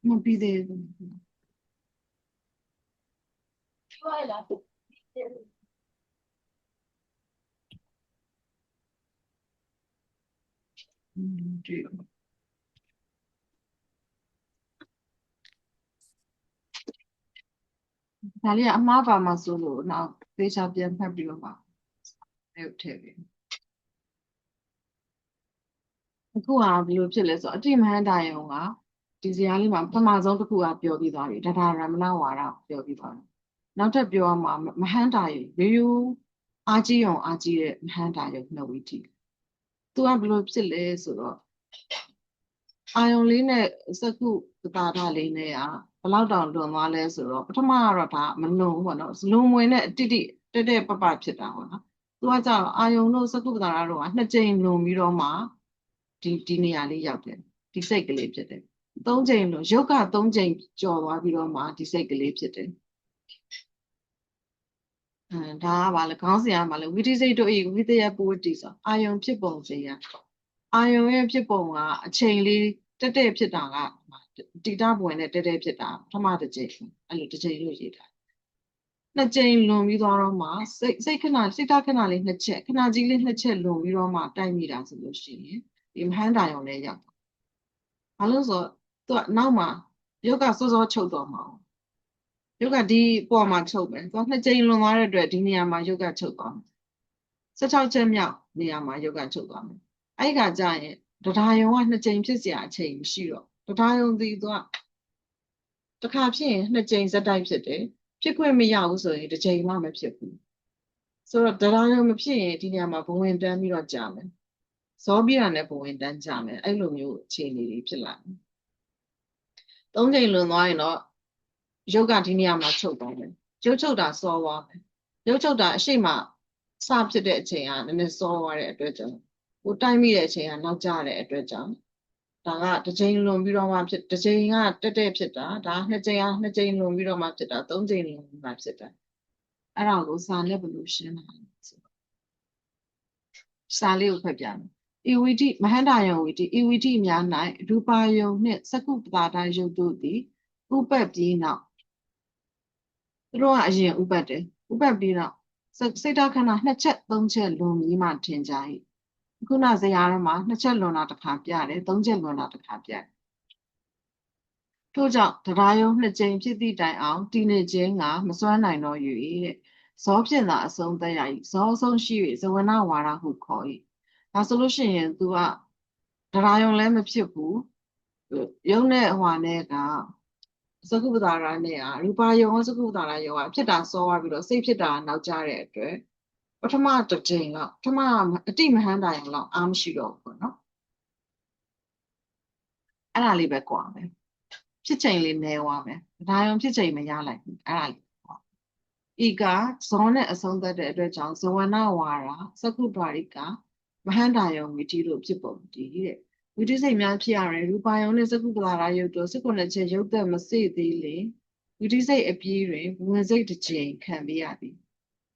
S2: မပြီးသေးဘူးဒီဒါလေးကအမှားပါမှဆိုလို့နောက်သေချာပြန်ဖတ်ပြီးတော့ပါအဲ့ထည့်ပြီအခုကဘယ်လိုဖြစ်လဲဆိုတော့အတိမဟန်တာယုံကဒီဇာတ်လေးမှာပထမဆုံးတစ်ခုကပြောပြီးသွားပြီတထာရမဏဝါဒပြောပြီးသွားတယ်နောက်ထပ်ပြောရမှာမဟန်တာယုံရိုးရိုးအားကြီးအောင်အားကြီးတဲ့မဟန်တာယုံနှုတ်ဝိတိသူကဘယ်လိုဖြစ်လဲဆိုတော့အာယုံလေးနဲ့စက္ခုပတာဒလေးနဲ့ကဘယ်လောက်တောင်လွန်သွားလဲဆိုတော့ပထမကတော့ဒါမလွန်ဘူးပေါ့နော်လွန်ဝင်နဲ့တိတိတက်တက်ပပဖြစ်တာပေါ့နော်သူကကြောင့်အာယုံတို့စက္ခုပတာဒတို့ကနှစ်ကြိမ်လွန်ပြီးတော့မှဒီနေရာလေးရောက်တယ်ဒီစိတ်ကလေးဖြစ်တယ်သုံးကြိမ်လွန်ရုပ်ကသုံးကြိမ်ကျော်သွားပြီးတော့မှဒီစိတ်ကလေးဖြစ်တယ်ဒါကဘာလဲခေါင်းစဉ်ကဘာလဲဝိသိစိတ်တို့ဤဝိတယပဝတ္တိဆိုအာယုံဖြစ်ပုံစရာအာယုံရဲ့ဖြစ်ပုံကအချိန်လေးတက်တက်ဖြစ်တာကတိတပွင့်နဲ့တက်တက်ဖြစ်တာပထမတစ်ကြိမ်အဲ့လိုတစ်ကြိမ်လို့ရေးထားနှစ်ကြိမ်လွန်ပြီးတော့မှစိတ်ခဏစိတ်ဓာတ်ခဏလေးနှစ်ချက်ခဏကြီးလေးနှစ်ချက်လွန်ပြီးတော့မှတိုက်မိတာဆိုလို့ရှိရင်ဒီမဟန်တာယုံလေးရောက်ဘာလို့ဆိုသူကနောက်မှာရုပ်ကစောစောချုပ်တော့မှာရုပ်ကဒီပေါ်မှာချုပ်ပဲသူကနှစ်ကြိမ်လွန်သွားတဲ့အတွက်ဒီနေရာမှာရုပ်ကချုပ်သွားမယ်16ချက်မြောက်နေရာမှာရုပ်ကချုပ်သွားမယ်အဲ့ကကြာရင်တရားယုံကနှစ်ကြိမ်ဖြစ်เสียအချိန်မရှိတော့တရားယုံဒီသူကတစ်ခါဖြစ်ရင်နှစ်ကြိမ်ဇက်တိုက်ဖြစ်တယ်ဖြစ်ခွင့်မရဘူးဆိုရင်တစ်ကြိမ်မှမဖြစ်ဘူးဆိုတော့တရားယုံမဖြစ်ရင်ဒီနေရာမှာဘဝင်တန်းပြီးတော့ကြာမယ်ဇောပြီးတာနဲ့ဘဝင်တန်းကြာမယ်အဲ့လိုမျိုးအခြေအနေတွေဖြစ်လာတယ်သုံးကြိမ်လွန်သွားရင်တော့ရုပ်ကဒီနေရာမှာချုပ်သွားတယ်ရုပ်ချုပ်တာစောသွားမယ်ရုပ်ချုပ်တာအရှိမစဖြစ်တဲ့အချိန်ကနည်းနည်းစောသွားတဲ့အတွက်ကြောင့်ဟိုတိုက်မိတဲ့အချိန်ကနောက်ကျတဲ့အတွက်ကြောင့်ဒါကတစ်ကြိမ်လွန်ပြီးတော့မှဖြစ်တစ်ကြိမ်ကတက်တက်ဖြစ်တာဒါနှစ်ကြိမ်လွန်ပြီးတော့မှဖြစ်တာသုံးကြိမ်လွန်ပြီးမှဖြစ်တာအဲ့ဒါကိုစာနဲ့ဘယ်လိုရှင်းမှာလဲဆိုစာလေးကိုဖတ်ပြမယ်ဤဝိတိမဟန္တာယုံဝိတိဤဝိတိများ၌ရူပါယုံနှင့်စက္ခုပတာဒယုတ်တို့သည်ဥပတ်ပြီးနောက်သူတို့ကအရင်ဥပတ်တယ်ဥပတ်ပြီးတော့စိတ်ဓာတ်ခဏနှစ်ချက်သုံးချက်လွန်ပြီးမှထင်ကြ၏ခုနဇရာထဲမှာနှစ်ချက်လွန်တာတစ်ခါပြတယ်သုံးချက်လွန်တာတစ်ခါပြတယ်ထို့ကြောင့်တရားယုံနှစ်ကြိမ်ဖြစ်သည့်တိုင်အောင်တည်နေခြင်းကမစွမ်းနိုင်တော့၍တဲ့ဇောဖြစ်တာအဆုံးသက်ရ၏ဇောအဆုံးရှိ၍ဇဝနဝါဒဟုခေါ်၏ဒါဆိုလို့ရှိရင် तू ကတရားယုံလည်းမဖြစ်ဘူးယုံနဲ့ဟွာနဲ့ကစကုပ္ပတာရနဲ့ရူပါယုံစကုပ္ပတာရယုံကဖြစ်တာစောသွားပြီးတော့စိတ်ဖြစ်တာနောက်ကျတဲ့အတွက်ပထမတစ်ကြိမ်လောက်ပထမအတိမဟန်တာယုံလောက်အားမရှိတော့ဘူးပေါ့နော်အဲ့ဒါလေးပဲကွာမယ်ဖြစ်ချိန်လေးနေသွားမယ်ဒါယုံဖြစ်ချိန်မရလိုက်ဘူးအဲ့ဒါလေးဤကဇောနဲ့အဆုံးသတ်တဲ့အတွက်ကြောင့်ဇဝနဝါဒစကုဒ္ဒရိကမဟန္တာယုံဝိတိတို့ဖြစ်ပုံတည်တဲ့ဝိတိစိတ်များဖြစ်ရတယ်ရူပါယုံနဲ့စကုပ္ပလာယုတ်တို့စကုနှစ်ချက်ရုပ်သက်မစေ့သေးလေဝိတိစိတ်အပြီးတွင်ဝင်စိတ်တစ်ချိန်ခံပေးရသည်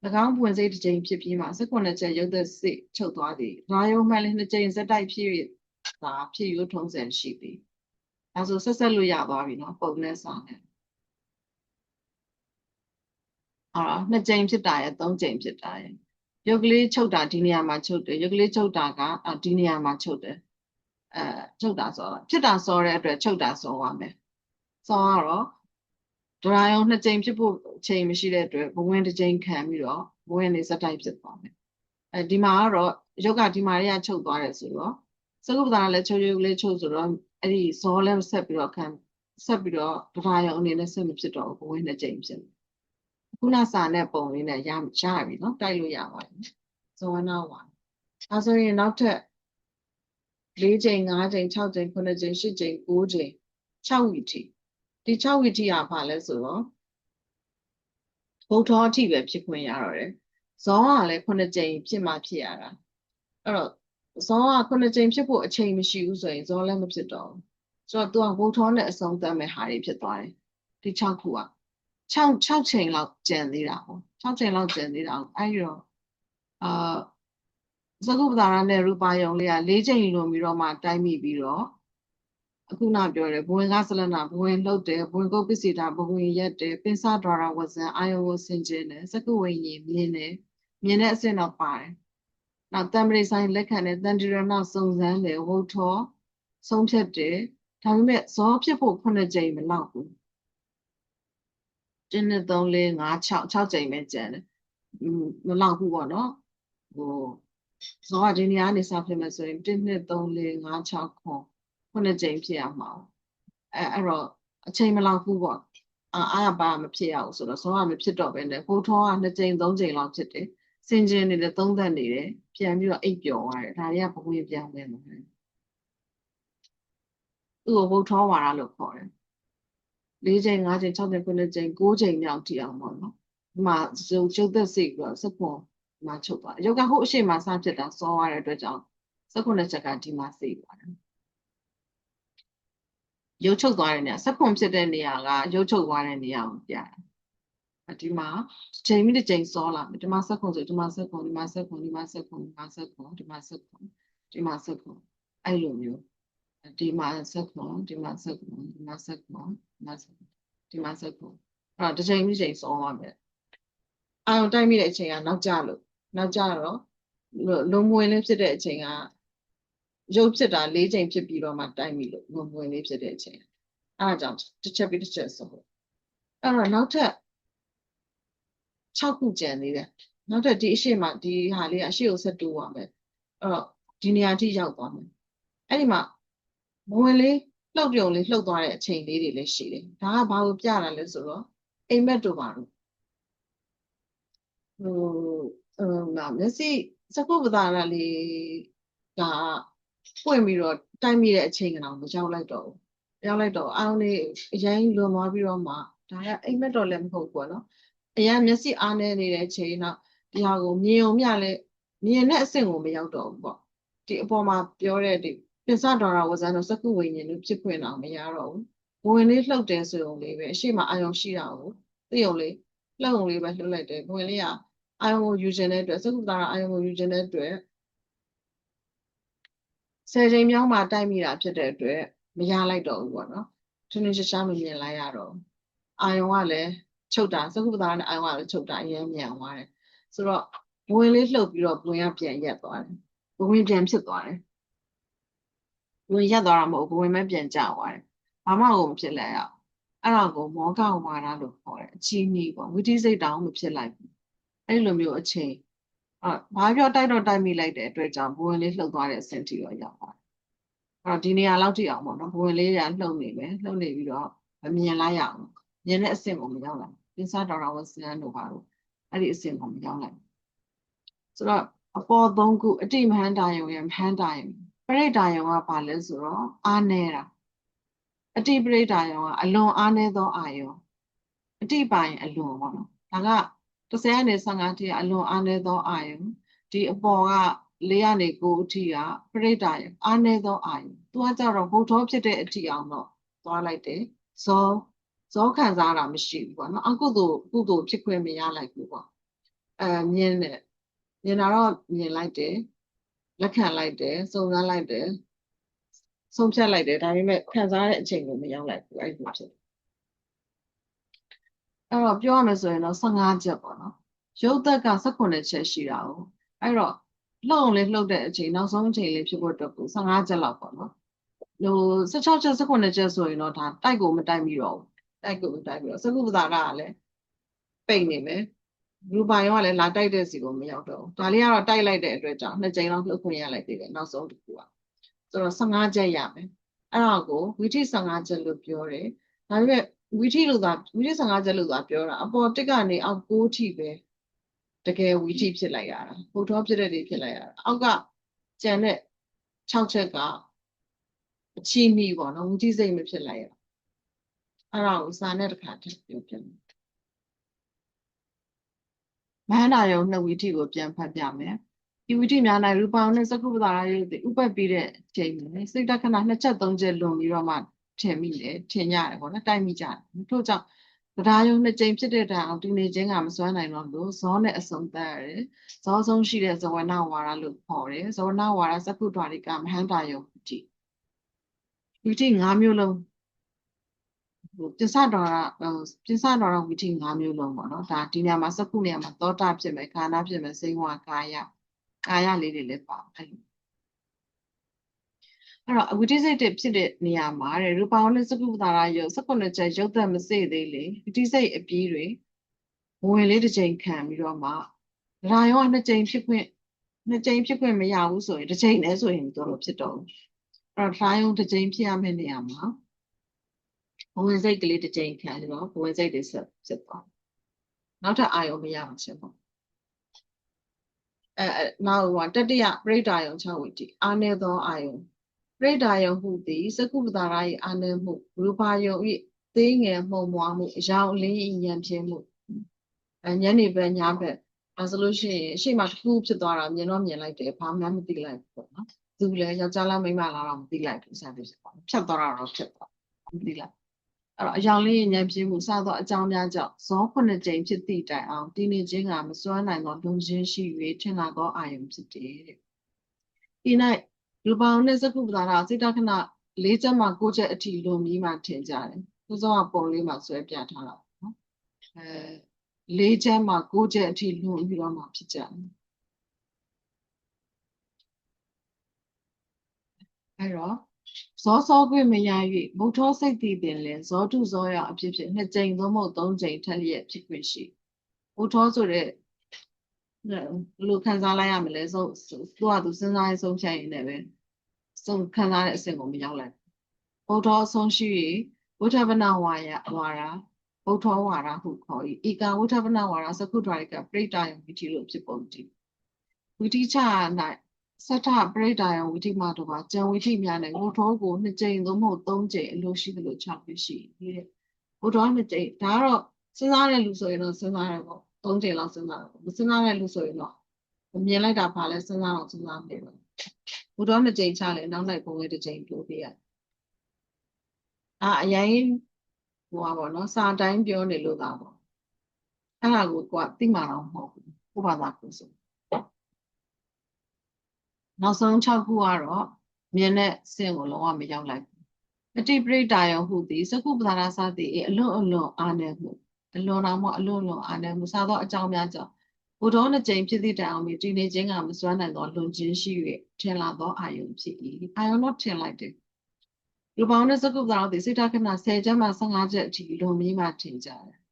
S2: ၎င်းဝင်စိတ်တစ်ချိန်ဖြစ်ပြီးမှစကုနှစ်ချက်ရုပ်သက်စေ့ချုပ်သွားသည်ဒါယုံမှလည်းနှစ်ချိန်ဇက်တိုက်ဖြစ်၍ဒါဖြစ်ရိုးထုံးစံရှိသည်ဒါဆိုဆက်လို့ရသွားပြီနော်ပုံနဲ့စာနဲ့နှစ်ကြိမ်ဖြစ်တာရဲ့သုံးကြိမ်ဖြစ်တာရဲ့ရုပ်ကလေးချုပ်တာဒီနေရာမှာချုပ်တယ်ရုပ်ကလေးချုပ်တာကဒီနေရာမှာချုပ်တယ်ချုပ်တာစောဖြစ်တာစောတဲ့အတွက်ချုပ်တာစောပါမယ်စောကတော့ဒရာယုံနှစ်ကြိမ်ဖြစ်ဖို့အချိန်မရှိတဲ့အတွက်ဘဝင်တစ်ကြိမ်ခံပြီးတော့ဘဝင်လေးစက်တိုက်ဖြစ်သွားမယ်ဒီမှာကတော့ရုပ်ကဒီမှာတွေကချုပ်သွားတယ်ဆိုတော့ စကုပ္ပတာလည်းချုပ်ချုပ်လေးချုပ်ဆိုတော့အဲ့ဒီဇောလည်းဆက်ပြီးတော့ဆက်ပြီးတော့ဒရာယုံအနေနဲ့ဆက်မဖြစ်တော့ဘူးဘဝင်နှစ်ကြိမ်ဖြစ်တယ်ခုနစာနဲ့ပုံလေးနဲ့ရပြီနော်တိုက်လို့ရပါတယ်ဇောနာဝါဒါဆိုရင်နောက်ထပ်4ကြိမ်5ကြိမ်6ကြိမ်9ကြိမ်10ကြိမ်9ကြိမ်6ဝီထိဒီ6ဝီထိကဘာလဲဆိုတော့ဘုထောအထိပဲဖြစ်ခွင့်ရတော့တယ်ဇောကလည်း9ကြိမ်ဖြစ်မှဖြစ်ရတာအဲ့တော့ဇောက9ကြိမ်ဖြစ်ဖို့အချိန်မရှိဘူးဆိုရင်ဇောလည်းမဖြစ်တော့ဘူးဆိုတော့သူကဘုထောနဲ့အဆုံးသတ်မဲ့ဟာတွေဖြစ်သွားတယ်ဒီ6ခုက6ချိန်လောက်ကျန်သေးတာပေါ့6ချိန်လောက်ကျန်သေးတာအဲ့ဒီတော့စကုပ္ပတာရနဲ့ရူပါယုံလေးက4ချိန်လုံးပြီးတော့မှတိုင်းမိပြီးတော့အခုနပြောတယ်ဘဝင်ကစလနာဘဝင်လှုပ်တယ်ဘဝင်ကုတ်ပစ္စေတာဘဝင်ရက်တယ်ပင်စဒွါရဝဇံအာယုကိုဆင်ကျင်တယ်စကုဝိညာဉ်မြင်တယ်မြင်တဲ့အဆင့်တော့ပါတယ်နောက်တံပရိဆိုင်လက်ခံတယ်တန်တရဏစုံစမ်းတယ်ဝုထောဆုံးဖြတ်တယ်ဒါပေမဲ့ဇောဖြစ်ဖို့9ကြိမ်မလောက်ဘူး1 2 3 4 5 6ကြိမ်ပဲကျန်တယ်မလောက်ဘူးပေါ့နော်ဟိုဇောကဒီနေရာကနေစဖြစ်မယ်ဆိုရင်1 2 3 4 5 6 9ကြိမ်ဖြစ်ရမှာအဲ့တော့အချိန်မလောက်ဘူးပေါ့အားရပါမဖြစ်ရဘူးဆိုတော့ဇောကမဖြစ်တော့ပဲနဲ့ဟိုထောက2ကြိမ်3ကြိမ်လောက်ဖြစ်တယ်စင်ကျင်နေတယ်သုံးသက်နေတယ်ပြန်ပြီးတော့အိပ်ပျော်သွားတယ်ဒါတွေကဘဝင်ပြန်ဝင်တယ်သူ့ကိုဘုထောဝါဒလို့ခေါ်တယ်4ကြိမ်5ကြိမ်6ကြိမ်9ကြိမ်9ကြိမ်မြောက်ထိအောင်ပေါ့နော်ဒီမှာရုပ်သက်စိတ်ပြီးတော့စက်ပေါ်မှာချုပ်သွားတယ်ရုပ်ကဟိုအရှိမစဖြစ်တာစောရတဲ့အတွက်ကြောင့်19ချက်ကဒီမှာစိတ်သွားတယ်ရုပ်ချုပ်သွားတဲ့နေရာစက်ဖြစ်တဲ့နေရာကရုပ်ချုပ်သွားတဲ့နေရာကိုပြတယ်ဒီမှာချိန်မိတစ်ချိန်စောလာမယ်ဒီမှာစက်ခွန်ဆိုဒီမှာစက်ခွန်ဒီမှာစက်ခွန်ဒီမှာစက်ခွန်ဒီမှာစက်ခွန်ဒီမှာစက်ခွန်ဒီမှာစက်ခွန်အဲ့လိုမျိုးဒီမှာစက်ခွန်ဒီမှာစက်ခွန်ဒီမှာစက်ခွန်ဒီမှာစက်ခွန်ဒီမှာစက်ခွန်အဲ့တော့တစ်ချိန်မိချိန်စောရမယ်အာရုံတိုက်မိတဲ့အချိန်ကနောက်ကျတော့လုံးမဝင်လေးဖြစ်တဲ့အချိန်ကရုပ်ဖြစ်တာ4ချိန်ဖြစ်ပြီးတော့မှတိုက်မိလို့လုံးမဝင်လေးဖြစ်တဲ့အချိန်အဲ့ဒါကြောင့်တစ်ချက်ပြီးတစ်ချက်စောအဲ့တော့နောက်ထပ်6ခုကျန်သေးတယ်နောက်ထပ်ဒီအရှိမဒီဟာလေးကအရှိကိုဆက်တိုးရမယ်အဲ့တော့ဒီနေရာထိရောက်သွားမယ်အဲ့ဒီမှာဘဝင်လေးလှုပ်ပြုံလေးလှုပ်သွားတဲ့အချိန်လေးတွေလည်းရှိတယ်ဒါကဘာကိုပြတာလဲဆိုတော့အိမ်မက်တို့ပါလို့မျက်စိစကုပ္ပတာလေးကပွင့်ပြီးတော့တိုက်မိတဲ့အချိန်ကတော့မရောက်လိုက်တော့ဘူးရောက်လိုက်တော့အောင်းလေးအရင်လွန်သွားပြီးတော့မှဒါကအိမ်မက်တော့လည်းမဟုတ်ဘူးပေါ့နော်အရင်မျက်စိအားနေနေတဲ့အချိန်တော့ဒီဟာကိုမြင်ုံမျှလဲမြင်တဲ့အဆင့်ကိုမရောက်တော့ဘူးပေါ့ဒီအပေါ်မှာပြောတဲ့ဒီပင်စဒေါ်ရာဝဇန်တို့စကုဝိညာဉ်တို့ဖြစ်ခွင့်တော့မရတော့ဘူးဝင်လေးလှုပ်တယ်ဆိုုံလေးပဲအရှိမအာယုံရှိတာကိုသိုံလေးလှုပ်ုံလေးပဲလှုပ်လိုက်တယ်ဝင်လေးကအာယုံကိုယူခြင်းတဲ့အတွက်စကုတာအာယုံကိုယူခြင်းတဲ့အတွက်10ချိန်မြောက်မှတိုက်မိတာဖြစ်တဲ့အတွက်မရလိုက်တော့ဘူးပေါ့နော်ထင်းထင်းရှားမမြင်လိုက်ရတော့အာယုံကလည်းချုပ်တာစကုပ္ပတာနဲ့အာယုံကလည်းချုပ်တာအရင်မြန်သွားတယ်ဆိုတော့ဝင်လေးလှုပ်ပြီးတော့ဝင်ကပြန်ရက်သွားတယ်ဝင်ပြန်ဖြစ်သွားတယ်ဝင်ရက်သွားတာမဟုတ်ဝင်မဲ့ပြန်ကျသွားတယ်ဘာမှကိုမဖြစ်လိုက်ရအဲ့ဒါကိုမောကဝါဒလို့ခေါ်တယ်အချီးနီးပေါ့ဝိသိစိတ်တောင်မဖြစ်လိုက်ဘူးအဲ့လိုမျိုးအချိန်ဘာပြောတိုက်တော့တိုက်မိလိုက်တဲ့အတွက်ကြောင့်ဘဝင်လေးလှုပ်သွားတဲ့အဆင့်ထိတော့ရောက်သွားတယ်ဒီနေရာလောက်ထိအောင်ပေါ့နော်ဘဝင်လေးကလှုပ်နေမယ်လှုပ်နေပြီးတော့မမြင်လိုက်ရအောင်မြင်တဲ့အဆင့်ကိုမရောက်လိုက်ပင်စဒေါ်ရာဝစန်တို့ပါလို့အဲ့ဒီအဆင့်ကိုမရောက်လိုက်ဆိုတော့အပေါ်3ခုအတိမဟန္တာယုံရမဟန္တာယုံပရိဒါယုံကဘာလဲဆိုတော့အားနေတာအတိပရိဒါယုံကအလွန်အားနေသောအာယုံအတိပိုင်အလွန်ပေါ့နော်ဒါက30ကနေ15ထိကအလွန်အားနေသောအာယုံဒီအပေါ်က4ကနေ9အထိကပရိဒါယုံအားနေသောအာယုံသူကကြတော့ဘုထောဖြစ်တဲ့အထိအောင်တော့သွားလိုက်တယ်ဇောခံစားတာမရှိဘူးပေါ့နော်အကုသိုလ်ဖြစ်ခွင့်မရလိုက်ဘူးပေါ့မြင်တာတော့မြင်လိုက်တယ်လက်ခံလိုက်တယ်စုံစမ်းလိုက်တယ်ဆုံးဖြတ်လိုက်တယ်ဒါပေမဲ့ခံစားတဲ့အချိန်ကိုမရောက်လိုက်ဘူးအဲ့လိုဖြစ်တယ်အဲ့တော့ပြောရမယ်ဆိုရင်တော့15ချက်ပေါ့နော်ရုပ်သက်က18ချက်ရှိတာ哦အဲ့တော့လှုပ်လေးလှုပ်တဲ့အချိန်နောက်ဆုံးအချိန်လေးဖြစ်ဖို့အတွက်ကို15ချက်လောက်ပေါ့နော်ဟို16ချက်18ချက်ဆိုရင်တော့ဒါတိုက်ကိုမတိုက်ပြီးတော့တိုက်ကိုမတိုက်ပြီးတော့စကုပ္ပတာကလည်းပိတ်နေမယ်ရူပါယောကလည်းလာတိုက်တဲ့စီကိုမရောက်တော့ဘူးဒါလေးကတော့တိုက်လိုက်တဲ့အတွက်ကြောင့်2ကြိမ်လောက်လှုပ်ခွင့်ရလိုက်သေးတယ်နောက်ဆုံးတစ်ခုက ဆိုတော့15ချက်ရမယ်အဲ့ဒါကိုဝီထိ15ချက်လို့ပြောတယ်ဒါပေမဲ့ဝီထိ15ချက်လို့သာပြောတာအပေါ်တစ်ကနေအောက်6ထိပဲတကယ်ဝီထိဖြစ်လိုက်ရတာဘုထောဖြစ်တဲ့တွေဖြစ်လိုက်ရတာအောက်ကကျန်တဲ့6ချက်ကအချီးမိပေါ့နော်ဝီထိစိတ်မဖြစ်လိုက်ရအဲ့ဒါကိုစာနဲ့တစ်ခါထပ်ပြောပြမယ်မဟာနာယုံနှစ်ဝီထိကိုပြန်ဖတ်ပြမယ်ဒီဝိတိများ၌ရူပအောင်နဲ့သကုပ္ပတာရယုတ်ဥပတ်ပြီးတဲ့အချိန်နဲ့စိတ်တခဏ2ချက်3ချက်လွန်ပြီးတော့မှထင်မိတယ်ထင်ရတယ်ပေါ့နော်တိုက်မိကြတယ်ထို့ကြောင့်တရားယုံ2ကြိမ်ဖြစ်တဲ့တိုင်အောင်ဒီနေခြင်းကမစွမ်းနိုင်တော့လို့ဇောနဲ့အစုံတတ်ရတယ်ဇောဆုံးရှိတဲ့ဇဝနဝါရလို့ခေါ်တယ်ဇဝနဝါရသကုဒ္ဒရိကမဟန္တာယုံဝိတိ5မျိုးလုံးပြစတော်ရဝိတိ5မျိုးလုံးပေါ့နော်ဒါဒီနေရာမှာသကုနေရာမှာသောတာဖြစ်မယ်ခန္ဓာဖြစ်မယ်စိတ်ဝါကာယလေးတွေလည်းပါအဲ့တော့ဝိတိစိတ်ဖြစ်တဲ့နေရာမှာတဲ့ရူပအောင်နဲ့သကုပ္ပတာရယုတ်19ချက်ရုပ်သက်မစေ့သေးလေဝိတိစိတ်အပြီးတွေဝင်လေးတစ်ချိန်ခံပြီးတော့မှဒါရော2ကြိမ်ဖြစ်ခွင့်မရဘူးဆိုရင်တစ်ချိန်နဲ့ဆိုရင်တော့ဖြစ်တော့အဲ့တော့ဒါရော2ကြိမ်ဖြစ်ရမယ့်နေရာမှာဝင်စိတ်ကလေးတစ်ကြိမ်ခံပြီးတော့ဝင်စိတ်တွေဆက်ဖြစ်သွားနောက်ထပ်အာယုံမရအောင်ရှင်ပေါ့နောက်တတိယပရိဒါယုံ6ဝိတိအာနေသောအာယုံပရိဒါယုံဟုသည်သကုပ္ပတာရ၏အာနေမှုရူပါယုံ၏သေးငယ်မှုံမွားမှုအယောင်လေး၏ဉာဏ်ဖြစ်မှုညနေပဲညဘက်အဲဆိုလို့ရှိရင်ရှေ့မှာတစ်ခုဖြစ်သွားတာမြင်တော့မြင်လိုက်တယ်ဘာမှမသိလိုက်ဘူးပေါ့နော်သူလည်းယောက်ျားလားမိန်းမလားတော့မသိလိုက်ဘူးစသည်ဖြစ်ပေါ့ဖြတ်သွားတာတော့ဖြတ်သွားမသိလိုက်အဲ့တော့အယောင်လေးဉာဏ်ဖြစ်မှုစသောအကြောင်းများကြောင့်ဇော9ကြိမ်ဖြစ်သည့်တိုင်အောင်တည်နေခြင်းကမစွမ်းနိုင်သောလုံခြင်းရှိ၍ထင်လာသောအာယုံဖြစ်တယ်တဲ့ဒီ၌ရူပအောင်နဲ့သကုပ္ပတာရစိတ္တခဏ4ချက်မှ9ချက်အထိလွန်ပြီးမှထင်ကြတယ်သူစောကပုံလေးမှာဆွဲပြထားတာနော်4ချက်မှ9ချက်အထိလွန်ပြီးတော့မှဖြစ်ကြတယ်အဲ့တော့ဇောစောခွင့်မရ၍ဘုထောစိတ်တည်ပင်လဲဇောတုဇောရအဖြစ်ဖြစ်2ကြိမ်သို့မဟုတ်3ကြိမ်ထက်လျက်ဖြစ်ခွင့်ရှိဘုထောဆိုတဲ့ဘယ်လိုခံစားလိုက်ရမလဲဆိုသူကသူစဉ်းစားရင်ဆုံးဖြတ်ရင်လည်းပဲဆုံးခံစားတဲ့အဆင့်ကိုမရောက်လိုက်ဘုထောအဆုံးရှိ၍ဝဋ္ဌပနဝါရဘုထောဝါရဟုခေါ်၏ဧကဝဋ္ဌပနဝါရသကုဒ္ဒရိကပရိဒါယဝိတိလို့ဖြစ်ပုံတည်ဝိတိချ၌သတ္ထပရိဒါယဝိတိမှာတော့ကျန်ဝိတိများနဲ့ဘုထောကို2ကြိမ်သို့မဟုတ်3ကြိမ်အလိုရှိသလို6ဖြစ်ရှိတဲ့ဘုထော2ကြိမ်ဒါကတော့စဉ်းစားတဲ့လူဆိုရင်တော့စဉ်းစားရပေါ့3ကြိမ်လောက်စဉ်းစားတယ်မစဉ်းစားတဲ့လူဆိုရင်တော့မြင်လိုက်တာပါလဲစဉ်းစားနေပါဘုထော2ကြိမ်ချလဲနောက်လိုက်ဘုံလေး1ကြိမ်ပြောပြရအရင်ဟိုပါပေါ့နော်စာတိုင်းပြောနေလို့သာပေါ့အဲ့ဒါကိုကသိမှာတော့မဟုတ်ဘူးဥပမာကိုဆိုနောက်ဆုံး6ခုကတော့မြင်တဲ့စင်ကိုလုံးဝမရောက်လိုက်ဘူးအတိပရိဒါယုံဟုသည်သကုပ္ပတာရစသည်အလွန်အာနေမှုအလွန်တော်မှအလွန်အာနေမှုစသောအကြောင်းများကြောင့်ဘုဒ္ဓ2ကြိမ်ဖြစ်သည့်တိုင်အောင်တည်နေခြင်းကမစွမ်းနိုင်သောလွန်ခြင်းရှိ၍ထင်လာသောအာယုံဖြစ်၏အာယုံတော့ထင်လိုက်တယ်ရူပအောင်နဲ့သကုပ္ပတာရသည်စိတ်တခဏ10ချက်မှ15ချက်အထိလွန်ပြီးမှထင်ကြတယ်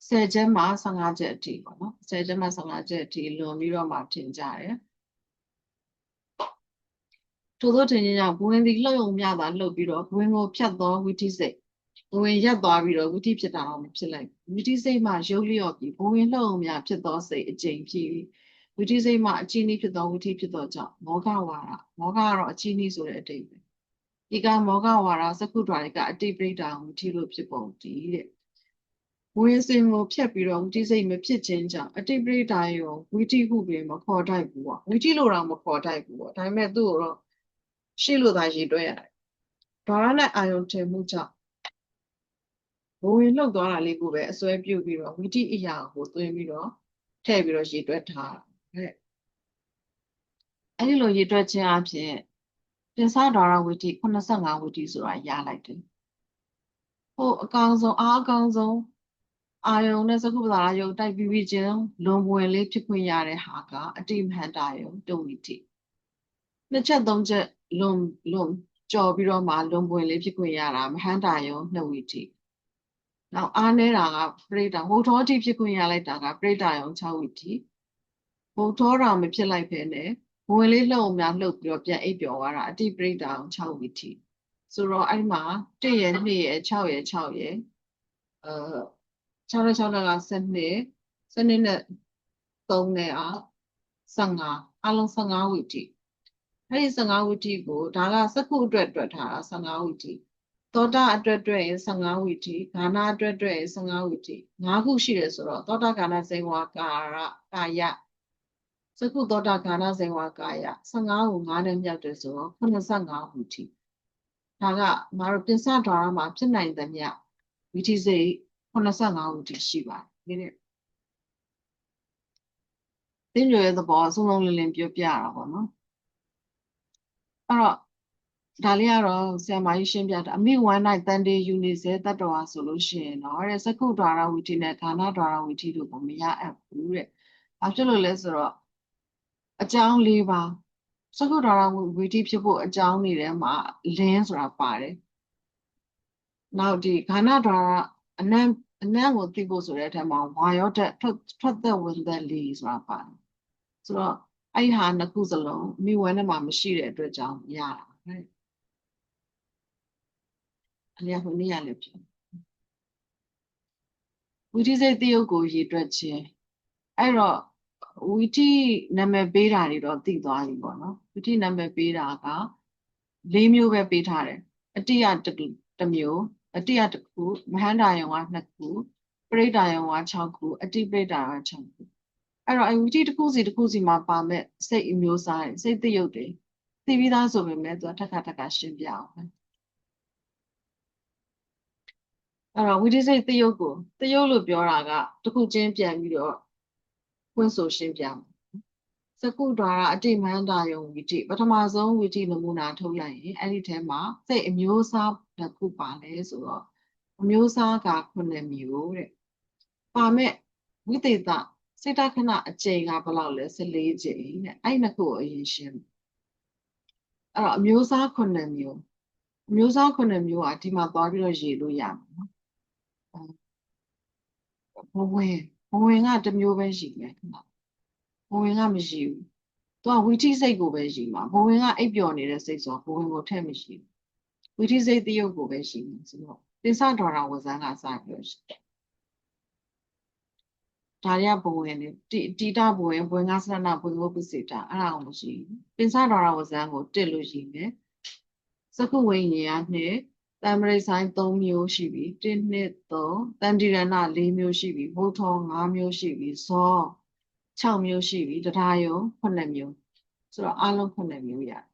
S2: 10ချက်မှ15ချက်အထိပေါ့နော်10ချက်မှ15ချက်အထိလွန်ပြီးတော့မှထင်ကြတယ်ထို့သောထင်ခြင်းကြောင့်ဘဝင်သည်လှုပ်ုံမြတာလှုပ်ပြီးတော့ဘဝင်ကိုဖြတ်သောဝိတိစိတ်ဘဝင်ရက်သွားပြီးတော့ဝိတိဖြစ်တာတော့မဖြစ်လိုက်ဝိတိစိတ်မှရုပ်လျော့ပြီးဘဝင်လှုပ်ုံမြဖြစ်သောစိတ်အကျဉ်းဖြစ်ဝိတိစိတ်မှအချီးနှီးဖြစ်သောဝိတိဖြစ်သောကြောင့်မောဃဝါဒမောဃကတော့အချီးနှီးဆိုတဲ့အတိတ်ပဲဒီကမောဃဝါဒသကုဒ္ဒရိကအတိပရိဒါဝိတိလို့ဖြစ်ပုံတည်တဲ့ဝိစင်ကိုဖြတ်ပြီးတော့ဝိတိစိတ်မဖြစ်ခြင်းကြောင့်အတိပရိဒါယောဝိတိဟုပင်မခေါ်တတ်ဘူးပေါ့ဝိတိလို့တော့မခေါ်တတ်ဘူးပေါ့ဒါပေမဲ့သူ့ကိုတော့ရှိလို့သာရည်တွဲရတယ်ဒါရနဲ့အာယုံထင်မှုကြောင့်ဘဝင်လှုပ်သွားတာလေးကိုပဲအစွဲပြုတ်ပြီးတော့ဝိတိအရာကိုသွင်းပြီးတော့ထည့်ပြီးတော့ရည်တွဲထားတယ်အဲဒီလိုရည်တွဲခြင်းအပြင်ပြစဒါရဝိတိ85ဝိတိဆိုတာရလိုက်တယ်ဟိုအကောင်ဆုံးအကောင်ဆုံးအာယုံနဲ့သကုပ္ပတာယုံတိုက်ပြီးခြင်းလွန်ပွင့်လေးဖြစ်ခွင့်ရတဲ့ဟာကအတိမဟန္တာယုံတုံဝိတိ2ချက်3ချက်လွန်ကြော်ပြီးတော့မှလွန်ပွင့်လေးဖြစ်ခွင့်ရတာမဟန္တာယုံ2ဝိတိနောက်အားနေတာကပရိဒါဘုထောတိဖြစ်ခွင့်ရလိုက်တာကပရိဒါယုံ6ဝိတိဘုထောတော်မဖြစ်လိုက်ပဲနဲ့ဘ ဝင်လေးလှုပ်အောင်များလှုပ်ပြီးတော့ပြန်အိပ်ပျော်သွားတာအတိပရိဒါအောင်6ဝီထိဆိုတော့အဲ့မှာ1ရယ်2ရယ်6ရယ်6ရယ်6နဲ့6နဲ့က12နဲ့3နဲ့15အလုံး15ဝီထိအဲ့ဒီ15ဝီထိကိုဒါကစက္ခုအတွက်တွက်ထားတာ15ဝီထိသောတာအတွက်တွက်ရင်15ဝီထိဂါနာအတွက်တွက်ရင်15ဝီထိ5ခုရှိတယ်ဆိုတော့သောတာဂါနာဇိဝါကာယစက္ခုသောတာဂါနာဇိဝါကာယ15ကို5နဲ့မြောက်တယ်ဆိုတော့85ဝီထိဒါကငါတို့ပြင်စတော်ရမှာဖြစ်နိုင်သမျှဝီထိစိတ်85ဝီထိရှိပါတယ်ဒီသင်္ကြန်ရဲ့သဘောအဆုံးလုံးလင်းပြောပြတာပေါ့နော်အဲ့တော့ဒါလေးကတော့ဆရာမကြီးရှင်းပြတာအမိ1 night တန်တေယူနေစေတတ္တဝါဆိုလို့ရှိရင်တော့တဲ့စက္ခုဒွါရဝီထိနဲ့ဌာနဒွါရဝီထိတို့ကိုမရအပ်ဘူးတဲ့။ဘာဖြစ်လို့လဲဆိုတော့အကြောင်း၄ပါးစက္ခုဒွါရဝီထိဖြစ်ဖို့အကြောင်းတွေထဲမှာလင်းဆိုတာပါတယ်။နောက်ဒီဌာနဒွါရအနံ့ကိုသိဖို့ဆိုတဲ့အထက်မှာဝါရောတက်ထွက်သက်ဝင်သက်လီဆိုတာပါတယ်။ဆိုတော့အဲ့ဟာနှစ်ခုစလုံးမိဝဲနဲ့မှမရှိတဲ့အတွက်ကြောင့်ရတာတဲ့။အလျားခုနည်းရလည်းဖြစ်ဝီထိစိတ်တယုတ်ကိုရည်တွက်ခြင်းအဲ့တော့ဝီထိနာမည်ပေးတာတွေတော့သိသွားပြီပေါ့နော်ဝီထိနာမည်ပေးတာက၄မျိုးပဲပေးထားတယ်အတိယတစ်မျိုးအတိယတစ်ခုမဟန္တာယုံက2ခုပရိဒါယုံက6ခုအတိပရိဒါက6ခုအဲ့တော့ဝီထိတစ်ခုစီမှာပါမဲ့စိတ်အမျိုးအစားစိတ်တယုတ်တွေသိပြီးသားဆိုပေမဲ့သူကထပ်ခါရှင်းပြအောင်အဲ့တော့ဝိသိစိတ်တယုတ်ကိုတယုတ်လို့ပြောတာကတစ်ခုချင်းပြန်ပြီးတော့ဖွင့်ဆိုရှင်းပြမယ်စကုဒွါရအတိမန္တာယုံဝိသိပထမဆုံးဝိသိနမူနာထုတ်လိုက်ရင်အဲ့ဒီထဲမှာစိတ်အမျိုးအစားတစ်ခုပါလဲဆိုတော့အမျိုးအစားက9မျိုးတဲ့ပါမဲ့ဝိသေသစိတ်တခဏအကျိန်ကဘယ်လောက်လဲ14ကျိန်တဲ့အဲ့နှစ်ခုကိုအရင်ရှင်းအဲ့တော့အမျိုးအစား9မျိုးအမျိုးအစား9မျိုးကဒီမှာသွားပြီးတော့ရေးလို့ရမှာနော်ဘဝင်ကတစ်မျိုးပဲရှိမယ်ခဏဘဝင်ကမရှိဘူးသူကဝီထိစိတ်ကိုပဲရှိမှာဘဝင်ကအိပ်ပျော်နေတဲ့စိတ်ဆိုဘဝင်ကိုထည့်မရှိဘူးဝီထိစိတ်တယုတ်ကိုပဲရှိမှာဆိုတော့သင်္ဆဒေါရဝဇန်ကစပြီးတော့ရှိတယ်ဒါရဘဝင်နဲ့တိတဘဝင်ဘဝင်ကစရဏဘဝင်ကိုပစ္စေတာအဲ့ဒါကိုမရှိဘူးသင်္ဆဒေါရဝဇန်ကိုတစ်လို့ရှိမယ်စကုဝိညာဉ်က2တံပရိဆိုင်3မျိုးရှိပြီ1 2 3တန်တိရဏ4မျိုးရှိပြီဘုထော5မျိုးရှိပြီဇော6မျိုးရှိပြီတရားယုံ9မျိုးဆိုတော့အလုံး9မျိုးရတယ်။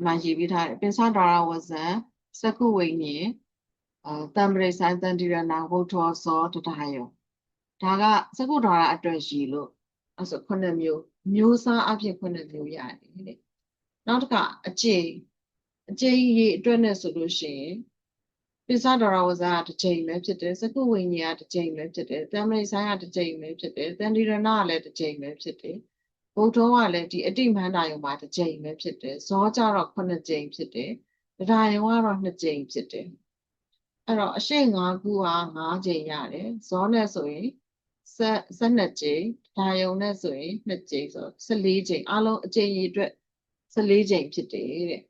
S2: မှာရေးပြီးထားတယ်ပင်စဒရာဝဇံစကုဝိညာဉ်တံပရိဆိုင်တန်တိရဏဘုထောဇောတရားယုံဒါကစကုဒရာအတွက်ရည်လို့အဲ့ဆို9မျိုးမျိုးစားအဖြစ်9မျိုးရတယ်တဲ့။နောက်တစ်ခါအကျိရေးအတွက်နဲ့ဆိုလို့ရှိရင်ပိစဒရဝဇာတစ်ချိန်ပဲဖြစ်တယ်စကုဝိညာဉ်ကတစ်ချိန်ပဲဖြစ်တယ်တမ္မိဆိုင်ကတစ်ချိန်ပဲဖြစ်တယ်တန်တိရဏကလည်းတစ်ချိန်ပဲဖြစ်တယ်ဘုဒ္ဓကလည်းဒီအတိမန္တာယုံမှာတစ်ချိန်ပဲဖြစ်တယ်ဇောကြတော့9ချိန်ဖြစ်တယ်တရားယုံကတော့2ချိန်ဖြစ်တယ်အဲ့တော့အရှိန်5ခုက5ချိန်ရတယ်ဇောနဲ့ဆိုရင်12ချိန်တရားယုံနဲ့ဆိုရင်2ချိန်ဆို14ချိန်အလုံးအချိန်ကြီးအတွက်14ချိန်ဖြစ်တယ်တဲ့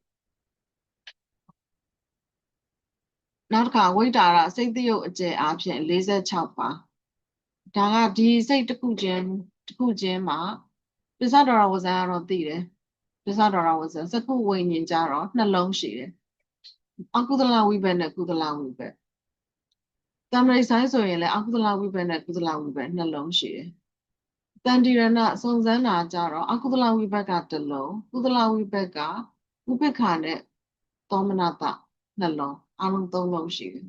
S2: နောက်တစ်ခါဝိတာရစိတ်တယုတ်အကျယ်အားဖြင့်46ပါဒါကဒီစိတ်တစ်ခုချင်းမှာပစ္စဒရဝဇန်ကတော့သိတယ်ပစ္စဒရဝဇန်စကုဝိညာဉ်ကြတော့နှလုံးရှိတယ်အကုသလဝိဘက်နဲ့ကုသလဝိဘက်တမ္ရိဆိုင်ဆိုရင်လည်းအကုသလဝိဘက်နဲ့ကုသလဝိဘက်နှလုံးရှိတယ်တန်တိရဏစုံစမ်းတာကြတော့အကုသလဝိဘက်ကတစ်လုံးကုသလဝိဘက်ကဥပိ္ပခာနဲ့သောမနတနှလုံးအလုံး3လုံးရှိတယ်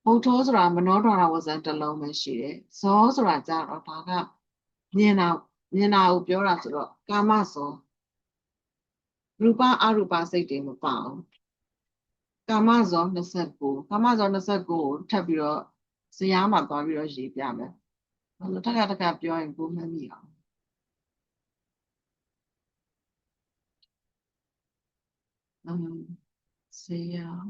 S2: ဘုထောဆိုတာမနောဒရဝဇန်တစ်လုံးပဲရှိတယ်ဇောဆိုတာကြတော့ဒါကမြင်တာကိုပြောတာဆိုတော့ကာမဇောရူပအရူပစိတ်တွေမပါဘူးကာမဇော29ကာမဇော29ကိုထပ်ပြီးတော့ဇယားမှာသွားပြီးတော့ရေးပြမယ်ဘာလို့တခါပြောရင်ကိုမှတ်မိအောင်ဇယား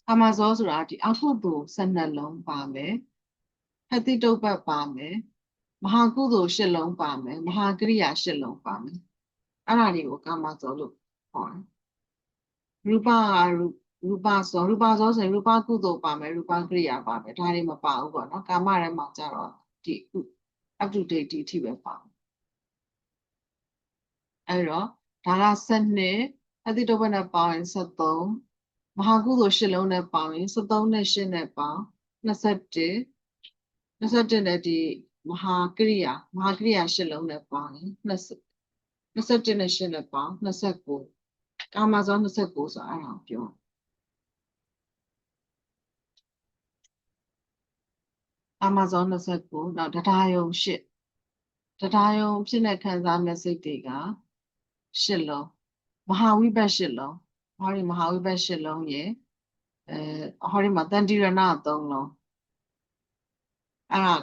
S2: ကာမဇောဆိုတာဒီအကုသိုလ်12လုံးပါမယ်ဟတိတုပ္ပပါမယ်မဟာကုသိုလ်10လုံးပါမယ်မဟာကရိယာ10လုံးပါမယ်အဲ့ဒါတွေကိုကာမဇောလို့ခေါ်တယ်ရူပရူပဇောဆိုရင်ရူပကုသိုလ်ပါမယ်ရူပကရိယာပါမယ်ဒါတွေမပါဘူးပေါ့နော်ကာမထဲမှာကျတော့ဒီ up to date ဒီအထိပဲပါအဲ့တော့ဒါက12အတိတုပ္ပနဲ့ပေါင်းရင်73မဟာကုသိုလ်10လုံးနဲ့ပေါင်းရင်73နဲ့8နဲ့ပေါင်း21နဲ့ဒီမဟာကရိယာ10လုံးနဲ့ပေါင်းရင်21နဲ့8နဲ့ပေါင်း29ကာမဇော29ဆိုအဲ့ဒါကိုပြောကာမဇော29နောက်တရားယုံ8တရားယုံဖြစ်နေခံစားမဲ့စိတ်တွေက8လုံးမဟာဝိဘတ်8လုံးဟောဒီမဟာဝိဘတ်8လုံးရေဟောဒီမှာတန်တိရဏ3လုံးအဲ့ဒါ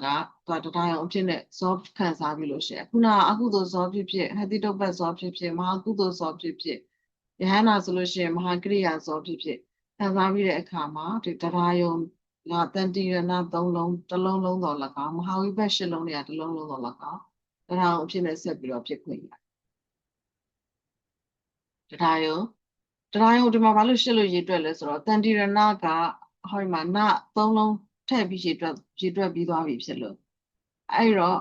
S2: ကတရားယုံဖြစ်နေဇောခံစားပြီးလို့ရှိရင်ခုနအကုသိုလ်ဇောဖြစ်ဖြစ်ဟတိတုပ္ပဇောဖြစ်ဖြစ်မဟာကုသိုလ်ဇောဖြစ်ဖြစ်ယဟန္တာဆိုလို့ရှိရင်မဟာကရိယာဇောဖြစ်ဖြစ်ခံစားပြီးတဲ့အခါမှာဒီတရားယုံကတန်တိရဏ3လုံးတစ်လုံးလုံးတော့၎င်းမဟာဝိဘတ်8လုံးတွေကတစ်လုံးလုံးတော့၎င်းတရားယုံဖြစ်နေဆက်ပြီးတော့ဖြစ်ခွင့်ရတရားယုံဒီမှာဘာလို့ရှင်းလို့ရေးတွက်လဲဆိုတော့တန်တိရဏကဟောဒီမှာန3လုံးထည့်ပြီးရေးတွက်ပြီးသွားပြီဖြစ်လို့အဲ့တော့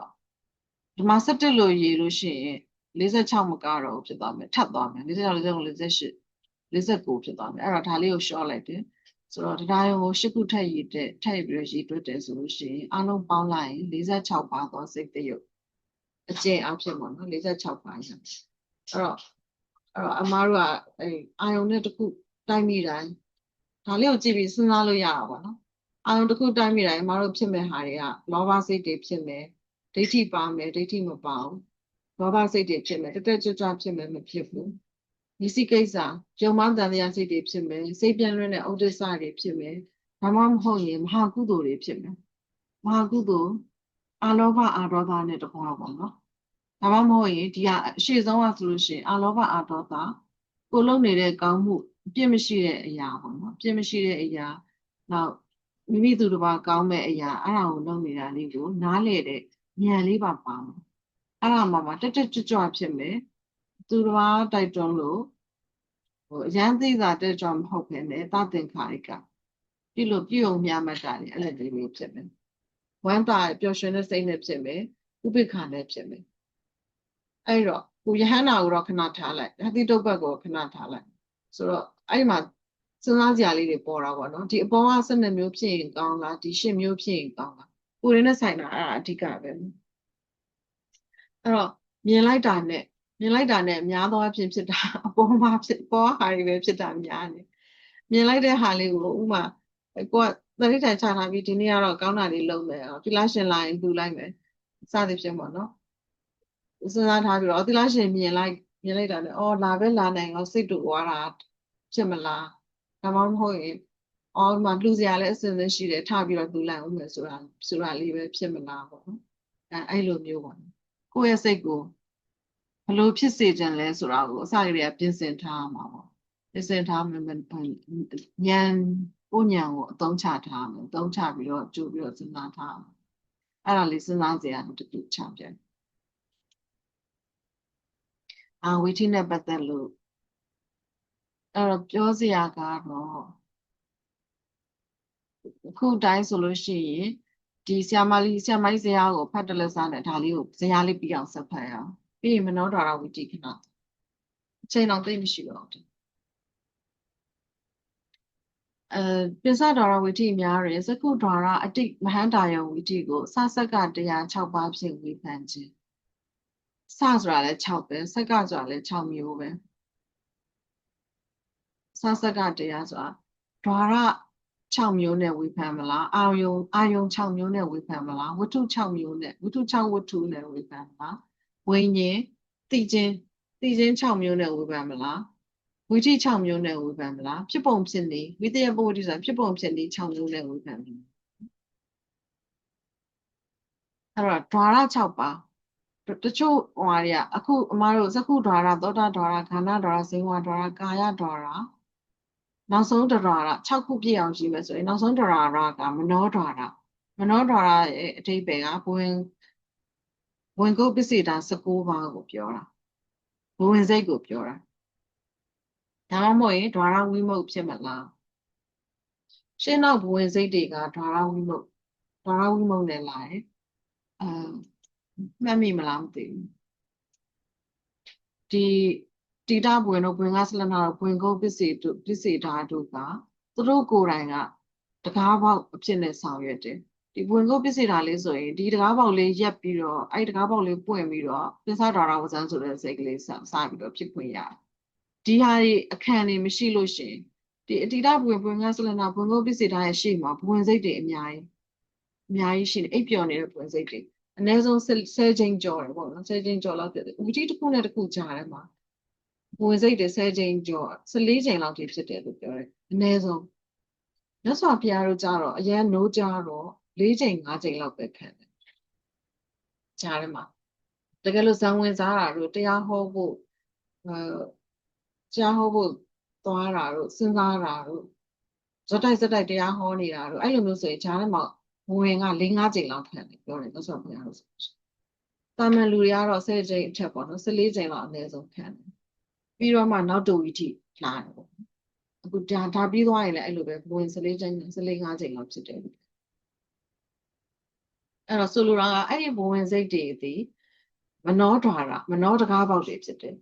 S2: ဒီမှာ17လို့ရေးလို့ရှိရင်46မကတော့ဖြစ်သွားမယ်ထပ်သွားမယ်46 48 49ဖြစ်သွားမယ်အဲ့တော့ဒါလေးကို short လိုက်တယ်ဆိုတော့တရားယုံကို8ခုထပ်ပြီးတော့ရေးတွက်တယ်ဆိုလို့ရှိရင်အလုံးပေါင်းလိုက်ရင်46ပါသောစိတ်တရုပ်အကျင့်အဖြစ်ပေါ့နော်46ပါရအဲ့တော့အမားတို့ကအာယုံနဲ့တစ်ခုတိုက်မိတိုင်းဒါလေးကိုကြည့်ပြီးစဉ်းစားလို့ရတာပေါ့နော်အာယုံတစ်ခုတိုက်မိတိုင်းအမားတို့ဖြစ်မဲ့ဟာတွေကလောဘစိတ်တွေဖြစ်မယ်ဒိဋ္ဌိပါမယ်ဒိဋ္ဌိမပါဘူးလောဘစိတ်တွေဖြစ်မယ်တက်ကြွဖြစ်မယ်မဖြစ်ဘူးဒီစိကိစ္စယုံမှန်တန်တရားစိတ်တွေဖြစ်မယ်စိတ်ပြန့်လွင့်တဲ့ဥဒိစ္စတွေဖြစ်မယ်ဒါမှမဟုတ်ရင်မဟာကုသိုလ်တွေဖြစ်မယ်မဟာကုသိုလ်အာလောဘအာဒေါသနဲ့တကွာပေါ့နော်ဒါမှမဟုတ်ရင်ဒီကအရှိဆုံးကဆိုလို့ရှိရင်အာလောဘအာဒေါသကိုလုံနေတဲ့ကောင်းမှုအပြစ်မရှိတဲ့အရာပေါ့နော်အပြစ်မရှိတဲ့အရာနောက်မိမိသူတစ်ပါးကောင်းမဲ့အရာအဲ့ဒါကိုလုပ်နေတာလေးကိုနားလေတဲ့ဉာဏ်လေးပါပါမယ်အဲ့ဒါမှတက်ကြွဖြစ်မယ်သူတစ်ပါးတိုက်တွန်းလို့အရန်သိတာတက်ကြွမဟုတ်ဘဲနဲ့သတင်္ခါရိကပြုံမြတ်မှတ်တာလေအဲ့လိုလေးဖြစ်မယ်ဝမ်းသာပျော်ရွှင်တဲ့စိတ်နဲ့ဖြစ်မယ်ဥပိ္ပခာနဲ့ဖြစ်မယ်အဲ့တော့ကိုယဟန္တာကိုတော့ခဏထားလိုက်ဟတိတုပ္ပကိုခဏထားလိုက်ဆိုတော့အဲ့ဒီမှာစဉ်းစားစရာလေးတွေပေါ်တာပေါ့နော်ဒီအပေါ်က12မျိုးဖြစ်ရင်ကောင်းလားဒီ10မျိုးဖြစ်ရင်ကောင်းလားကိုရင်းနဲ့ဆိုင်တာအဲ့ဒါအဓိကပဲအဲ့တော့မြင်လိုက်တာနဲ့အများသောအဖြစ်ဖြစ်တာအပေါ်မှာပေါ်ဟာတွေပဲဖြစ်တာများနေမြင်လိုက်တဲ့ဟာလေးကိုဥမာကိုကသတိထိုင်ချထားပြီးဒီနေ့ကတော့ကောင်းတာလေးလုပ်မယ်သီလရှင်လာရင်လူလိုက်မယ်စသဖြင့်ပေါ့နော်စဉ်းစားထားပြီးတော့သီလရှင်မြင်လိုက်တာနဲ့အော်လာပဲလာနိုင်တော့စိတ်တူဝါတာဖြစ်မလားဒါမှမဟုတ်ရင်အော်မှလူစရာလည်းအစင်းစင်းရှိတယ်ထားပြီးတော့လူလိုက်အောင်မယ်ဆိုတာလေးပဲဖြစ်မလားပေါ့နော်အဲ့လိုမျိုးပေါ့ကိုယ့်ရဲ့စိတ်ကိုဘယ်လိုဖြစ်စေချင်လဲဆိုတာကိုအစကတည်းကပြင်ဆင်ထားမှာပေါ့ပြင်ဆင်ထားမှဉာဏ်ကိုအသုံးချထားမယ်အသုံးချပြီးတော့ကြိုးပြီးတော့စဉ်းစားထားမယ်အဲ့ဒါလေးစဉ်းစားစရာတူတူချပြန်ဝိထိနဲ့ပတ်သက်လို့အဲ့တော့ပြောစရာကတော့အခုတိုင်းဆိုလို့ရှိရင်ဒီဆရာမကြီးဇယားကိုဖတ်တလက်စားနဲ့ဒါလေးကိုဇယားလေးပြီးအောင်ဆက်ဖတ်ရအောင်ပြီးရင်မနောဒရာဝိတိခဏအချိန်တော့သိမရှိတော့ဘူးပိစဒရာဝိတိများတွင်စကုဒရာအတိမဟန္တာယဝိတိကိုစဆက်ကတရား6ပါးဖြင့်ဝေဖန်ခြင်းစဆိုတာလည်း6ပဲဆက်ကဆိုတာလည်း6မျိုးပဲစဆက်ကတရားဆိုတာဒွါရ6မျိုးနဲ့ဝေဖန်မလားအာယုံ6မျိုးနဲ့ဝေဖန်မလားဝတ္ထု6မျိုးနဲ့ဝတ္ထု6ဝတ္ထုနဲ့ဝေဖန်မလားဝိညာဉ်သိခြင်း6မျိုးနဲ့ဝေဖန်မလားဝိထိ6မျိုးနဲ့ဝေဖန်မလားဖြစ်ပုံဖြစ်နေဝိတယပဝတိဆိုတာဖြစ်ပုံဖြစ်နေ6မျိုးနဲ့ဝေဖန်မလားအဲ့တော့ဒွါရ6ပါဒ တချို့ဟိုဟာတွေကအခုအမားတို့သက္ခုဒွါရသောတာဒွါရခန္ဓာဒွါရဇိဝဒွါရကာယဒွါရနောက်ဆုံးဒွါရ6ခုပြည့်အောင်ရှိမယ်ဆိုရင်နောက်ဆုံးဒွါရကမနောဒွါရမနောဒွါရရဲ့အဓိပ္ပာယ်ကဝင်ကုတ်ပစ္စေတာ19ပါးကိုပြောတာဘဝင်စိတ်ကိုပြောတာဒါမှမဟုတ်ရင်ဒွါရဝိမုတ်ဖြစ်မလားရှင်းနောက်ဘဝင်စိတ်တွေကဒွါရဝိမုတ်နဲ့လာတယ်မှတ်မိမလားမသိဘူးဒီတိတဘဝင်တို့ဘဝင်ကဆလနာတို့ဘဝင်ကုတ်ပစ္စေတာတို့ကသူတို့ကိုယ်တိုင်ကတကားပေါက်အဖြစ်နဲ့ဆောင်ရွက်တယ်ဒီဘဝင်ကုတ်ပစ္စေတာလေးဆိုရင်ဒီတကားပေါက်လေးရက်ပြီးတော့အဲ့တကားပေါက်လေးပွင့်ပြီးတော့ပစ္ဆဒွါရဝဇ္ဇန်ဆိုတဲ့စိတ်ကလေးစပြီးတော့ဖြစ်ခွင့်ရတယ်ဒီဟာတွေအခန့်တွေမရှိလို့ရှိရင်ဒီအတိတဘဝင်ကဆလနာဘဝင်ကုတ်ပစ္စေတာရဲ့ရှေ့မှာဘဝင်စိတ်တွေအများကြီးရှိတယ်အိပ်ပျော်နေတဲ့ဘဝင်စိတ်တွေအနည်းဆုံး10ချိန်ကျော်တယ်ပေါ့နော်10ချိန်ကျော်လောက်ဖြစ်တယ်ဝီတီတစ်ခုနဲ့တစ်ခုကြားထဲမှာဝင်စိတ်တွေ10ချိန်ကျော်14ချိန်လောက်ထိဖြစ်တယ်လို့ပြောတယ်အနည်းဆုံးမြတ်စွာဘုရားတို့ကြတော့အရင်နိုးကြတော့4ချိန်5ချိန်လောက်ပဲခံတယ်ကြားထဲမှာတကယ်လို့ဇံဝင်စားတာတို့တရားဟောဖို့သွားတာတို့စဉ်းစားတာတို့ဇက်တိုက်တရားဟောနေတာတို့အဲ့လိုမျိုးဆိုရင်ကြားထဲမှာဝင်က4-5ချိန်လောက်ခံတယ်ပြောတယ်မြတ်စွာဘုရားတို့တာမန်လူတွေကတော့10ချိန်အထက်ပေါ့နော်14ချိန်လောက်အနည်းဆုံးခံတယ်ပြီးတော့မှနောက်တူဝီထိလာတယ်ပေါ့အခုဒါပြီးသွားရင်လည်းအဲ့လိုပဲဝင်14ချိန်14-5ချိန်လောက်ဖြစ်တယ်အဲ့တော့ဆိုလိုတာကအဲ့ဒီဘဝင်စိတ်တွေဒီမနောဒွါရမနောတကားပေါက်တွေဖြစ်တယ်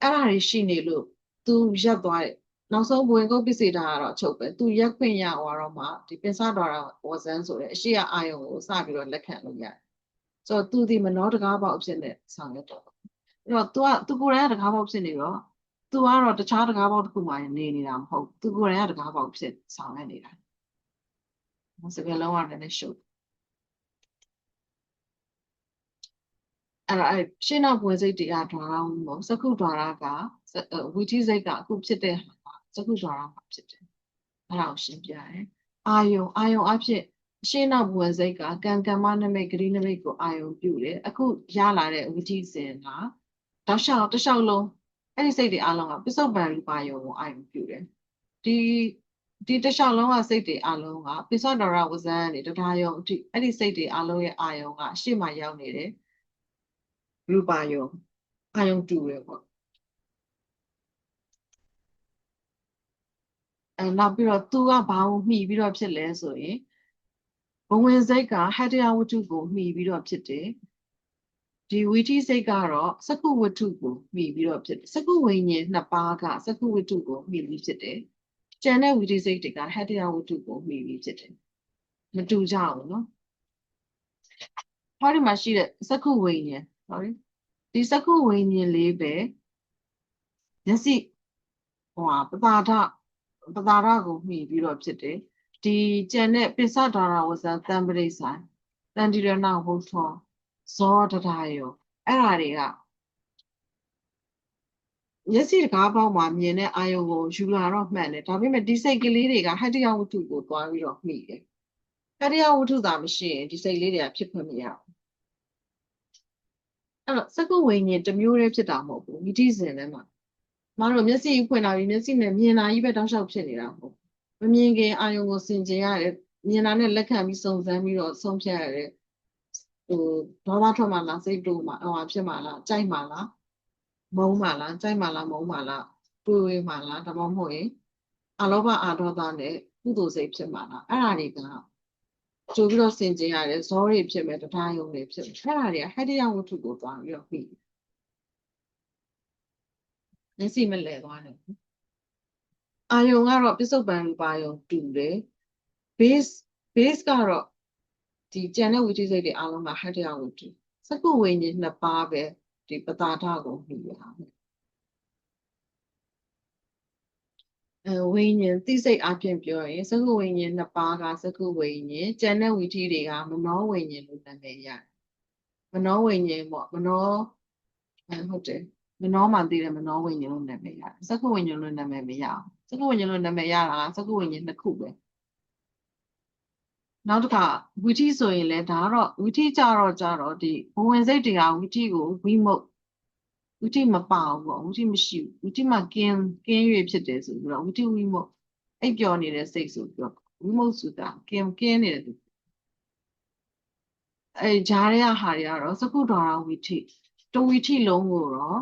S2: အဲ့ဒါတွေရှိနေလို့သူရက်သွားတယ်နောက်ဆုံးဘဝင်ကုတ်ပစ္စေတာကတော့ချုပ်ပဲသူရက်ခွင့်ရသွားတော့မှဒီပင်စဒွါရဝဇ္ဇန်ဆိုတဲ့အရှိရအာယုံကိုစပြီးတော့လက်ခံလို့ရတယ်ဆိုတော့သူဒီမနောတကားပေါက်ဖြစ်နေဆောင်ရွက်တော့အဲ့တော့သူကိုယ်တိုင်ကတကားပေါက်ဖြစ်နေတော့သူကတော့တခြားတကားပေါက်တစ်ခုမှနေနေတာမဟုတ်သူကိုယ်တိုင်ကတကားပေါက်ဖြစ်ဆောင်ရွက်နေတာစကလုံးကလည်းရှုပ်အဲ့ရှင်းနောက်ဘဝင်စိတ်တွေကဒွါရဝိမုတ်သက္ခုဒွါရကဝီထိစိတ်ကအခုဖြစ်တဲ့ဟာသက္ခုဒွါရမှာဖြစ်တယ်အဲ့ဒါကိုရှင်းပြတယ်အာယုံအဖြစ်ရှင်းနောက်ဘဝင်စိတ်ကကံကမ္မနမိတ်ဂရိနမိတ်ကိုအာယုံပြုတယ်အခုရလာတဲ့ဝီထိစဉ်ကတောက်လျှောက်လုံးအဲ့ဒီစိတ်တွေအလုံးကပစ္စုပန်ရူပါယုံကိုအာယုံပြုတယ်ဒီတစ်လျှောက်လုံးကစိတ်တွေအလုံးကပစ္ဆဒွါရဝဇ္ဇန်နဲ့တရားယုံအထိအဲ့ဒီစိတ်တွေအလုံးရဲ့အာယုံကရှေ့မှာရောက်နေတယ်ရူပါယုံအာယုံတူတယ်ပေါ့နောက်ပြီးတော့သူကဘာကိုမှီပြီးတော့ဖြစ်လဲဆိုရင်ဘဝင်စိတ်ကဟတ္တယဝတ္ထုကိုမှီပြီးတော့ဖြစ်တယ်ဒီဝီထိစိတ်ကတော့သက္ခုဝတ္ထုကိုမှီပြီးတော့ဖြစ်တယ်သက္ခုဝိညာဉ်2ပါးကသက္ခုဝတ္ထုကိုမှီပြီးဖြစ်တယ်ကျန်တဲ့ဝီထိစိတ်တွေကဟတ္တယဝတ္ထုကိုမှီပြီးဖြစ်တယ်မတူကြဘူးနော်ဟောဒီမှာရှိတဲ့သက္ခုဝိညာဉ်ဒီသက္ခုဝိညာဉ်လေးပဲမျက်စိပတာဒကိုမှီပြီးတော့ဖြစ်တယ်ဒီကျန်တဲ့ပစ္ဆဒွါရဝဇ္ဇန်သံပရိဆိုင်တန်တိရဏဝုထောဇောတဒါယောအဲ့ဒါတွေကမျက်စိတကားပေါက်မှာမြင်တဲ့အာယုံကိုယူလာတော့မှန်တယ်ဒါပေမဲ့ဒီစိတ်ကလေးတွေကဟတ္တယဝတ္ထုကိုသွားပြီးတော့မှီတယ်ဟတ္တယဝတ္ထုသာမရှိရင်ဒီစိတ်လေးတွေကဖြစ်ခွင့်မရဘူးအဲ့တော့သက္ခုဝိညာဉ်တစ်မျိုးတည်းဖြစ်တာမဟုတ်ဘူးဝီထိစဉ်ထဲမှာမတို့မျက်စိဖွင့်လာပြီးမျက်စိနဲ့မြင်တာကြီးပဲတောက်လျှောက်ဖြစ်နေတာပေါ့မမြင်ခင်အာယုံကိုဆင်ခြင်ရတယ်မြင်တာနဲ့လက်ခံပြီးစုံစမ်းပြီးတော့ဆုံးဖြတ်ရတယ်ဒေါသထွက်မှလားစိတ်တူမှဖြစ်မှလားကြိုက်မှလားမုန်းမှလားကြိုက်မှလားမုန်းမှလားတွေးဝေးမှလားဒါမှမဟုတ်ရင်အလောဘအာဒေါသနဲ့ကုသိုလ်စိတ်ဖြစ်မှလားအဲ့ဒါတွေကကြိုပြီးတော့ဆင်ခြင်ရတယ်ဇောတွေဖြစ်မယ်တရားယုံတွေဖြစ်မယ်အဲ့ဒါတွေကဟတ္တယဝတ္ထုကိုသွားပြီးတော့ပြီးမျက်စိမလဲသွားတယ်အာယုံကတော့ပစ္စုပန်ရူပါယုံတူတယ် base ကတော့ဒီကျန်တဲ့ဝိသိစိတ်တွေအားလုံးကဟတ္တယဝတ္ထုသက္ခုဝိညာဉ်2ပါးပဲဒီပတာဒကိုမှီရတာဝိညာဉ်သိစိတ်အပြင်ပြောရင်သက္ခုဝိညာဉ်2ပါးကသက္ခုဝိညာဉ်ကျန်တဲ့ဝိသိတွေကမနောဝိညာဉ်လို့နာမည်ရတယ်မနောဝိညာဉ်ပေါ့မနောဟုတ်တယ်မနောမှသိတယ်မနောဝိညာဉ်လို့နာမည်ရတယ်သက္ခုဝိညာဉ်လို့နာမည်မရအောင်သက္ခုဝိညာဉ်လို့နာမည်ရတာကသက္ခုဝိညာဉ်2ခုပဲ နောက်တစ်ခါဝီထိဆိုရင်လည်းဒါကတော့ဝီထိကြတော့ဒီဘဝင်စိတ်တွေကဝီထိကိုဝီမုတ်ဝီထိမပါဘူးပေါ့ဝီထိမရှိဘူးဝီထိမှာကင်း၍ဖြစ်တယ်ဆိုပြီးတော့ဝီထိဝီမုတ်အိပ်ပျော်နေတဲ့စိတ်ဆိုပြီးတော့ဝီမုတ်ဆိုတာကင်းနေတယ်အဲဂျားရဟာတွေကတော့စကုဒ္ဒရာဝီထိတဝီထိလုံးကိုတော့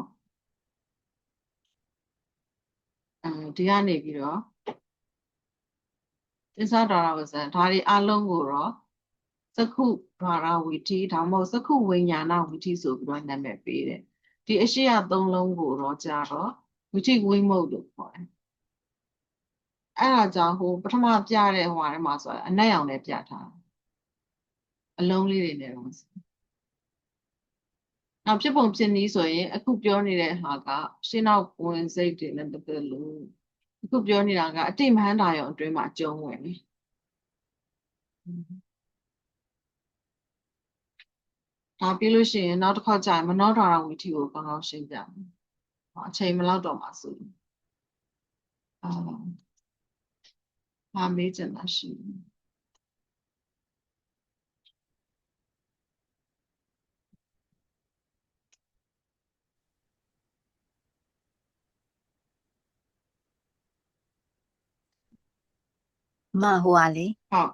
S2: ဒီကနေပြီးတော့သစ္စာဒရာဝဇံဒါတွေအလုံးကိုတော့စကုဒရာဝီထိဒါမှမဟုတ်စကုဝိညာဏဝီထိဆိုပြီးတော့နာမည်ပေးတယ်ဒီအရှိရသုံးလုံးကိုတော့ကြာတော့ဝီထိဝိမုတ်လို့ခေါ်တယ်အဲ့ဒါကြောင့်ဟိုပထမပြတဲ့ဟိုဟာထဲမှာဆိုအနက်ရောင်နဲ့ပြထားအလုံးလေးတွေနဲ့တော့နောက်ဖြစ်ပုံဖြစ်နည်းဆိုရင်အခုပြောနေတဲ့ဟာကရှင်းနောက်ဝင်စိတ်တွေနဲ့ပတ်သက်လို့အခုပြောနေတာကအတိမဟန္တာရောအတွင်းမှာကျုံးဝင်တယ်ဒါပြီးလို့ရှိရင်နောက်တစ်ခါကျရင်မနောဒရာဝီထိကိုကောင်းကောင်းရှင်းပြမယ်အချိန်မလောက်တော့မှဆိုဘာမေးချင်တာရှိလဲ
S5: မဟိုဟာလေ
S2: ဟုတ်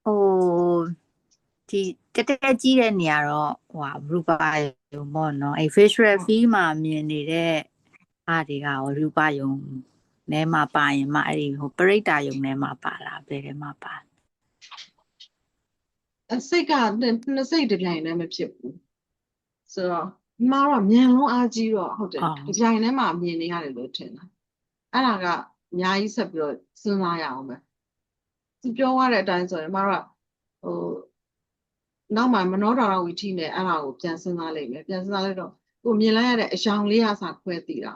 S5: ဟိုဒီတက်တက်ကြီးတဲ့နေရာတော့ဟိုဟာရူပါယုံပေါ့နော်အဲ visual field မှာမြင်နေတဲ့အားတွေကဟိုရူပါယုံထဲမှာပါရင်မှအဲ့ဒီဟိုပရိတ္တာယုံထဲမှာပါလားဘယ်ထဲမှာပါ
S2: စိတ်ကနှစ်စိတ်တစ်ပြိုင်တည်းမဖြစ်ဘူးဆိုတော့ဒီမှာတော့မြန်လုံးအားကြီးတော့ဟုတ်တယ်တစ်ပြိုင်တည်းမှာမြင်နေရတယ်လို့ထင်တာအဲ့ဒါကအများကြီးဆက်ပြီးတော့စဉ်းစားရအောင်ပဲသူပြောရတဲ့အတိုင်းဆိုရင်မှာတော့ဟိုနောက်မှမနောဒရာဝီထိနဲ့အဲ့ဒါကိုပြန်စဉ်းစားလိုက်မယ်ပြန်စဉ်းစားလိုက်တော့ကိုမြင်လိုက်ရတဲ့အယောင်လေးအစားခွဲသိတာ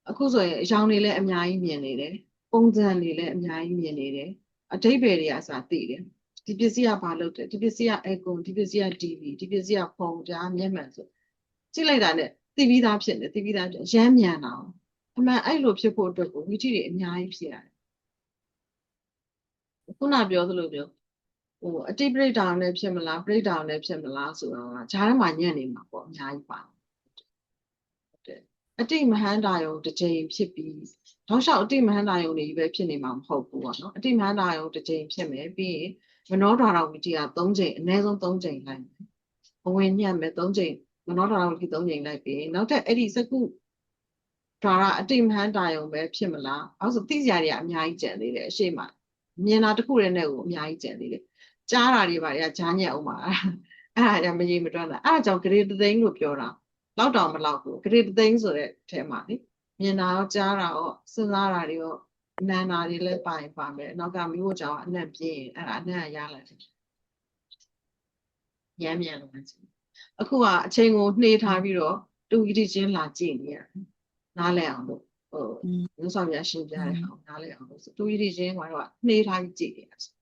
S2: အခုဆိုရင်အယောင်တွေလည်းအများကြီးမြင်နေတယ်ပုံစံတွေလည်းအများကြီးမြင်နေတယ်အဓိပ္ပာယ်တွေအစားသိတယ်ဒီပစ္စည်းကဘာလုပ်တယ်ဒီပစ္စည်းကအေကွန်ဒီပစ္စည်းက TV ဒီပစ္စည်းကဖုန်းကြားမျက်မှန်ဆိုကြည့်လိုက်တာနဲ့သိပြီးသားဖြစ်နေသိပြီးသားရမ်းမြန်တာအမှန်အဲ့လိုဖြစ်ဖို့အတွက်ကိုဝီထိတွေအများကြီးဖြစ်ရတယ်ခုနပြောသလိုပြောဟိုအတိပရိဒါနဲ့ဖြစ်မလားပရိဒါနဲ့ဖြစ်မလားဆိုတော့ဂျားထဲမှာညံ့နေမှာပေါ့အများကြီးပါအတိမဟန္တာယုံတစ်ချိန်ဖြစ်ပြီးတောက်လျှောက်အတိမဟန္တာယုံတွေပဲဖြစ်နေမှာမဟုတ်ဘူးပေါ့နော်အတိမဟန္တာယုံတစ်ချိန်ဖြစ်မယ်ပြီးရင်မနောဒရာဝီထိက3ချိန်အနည်းဆုံး3ချိန်လိုက်မယ်ဘဝင်ညံ့မယ်3ချိန်မနောဒရာဝီထိ3ချိန်လိုက်ပြီးနောက်ထပ်အဲ့ဒီစကုဒရာအတိမဟန္တာယုံပဲဖြစ်မလားအဲ့ဆိုသိစရာတွေကအများကြီးကျန်သေးတယ်အရှိမမြင်တာတစ်ခုတည်းနဲ့ကိုအများကြီးကျန်သေးတယ်ကြားတာတွေပါတွေကဂျားညက်အောင်ပါအဲ့ဒါမရေမတွန်းတာအဲ့ဒါကြောင့်ဂရေတသိန်းလို့ပြောတာလောက်တောင်မလောက်ဘူးဂရေတသိန်းဆိုတဲ့အထဲမှာလေမြင်တာရောကြားတာရောစဉ်းစားတာတွေရောအနန္တာတွေလည်းပါရင်ပါမယ်နောက်ကမိဖို့ကြောင့်အနက်ပြင်းအဲ့ဒါအနက်ရလာတယ်ရမ်းမြန်လို့မှဆိုအခုကအချိန်ကိုနှေးထားပြီးတော့တူဂီတီချင်းလာကြည့်နေရတယ်နားလည်အောင်လို့ဟိုမျိုးဆောင်ရရှင်းပြတဲ့အောင်နားလည်အောင်လို့တူဂီတီချင်းကတော့နှေးထားပြီးကြည့်နေရတယ်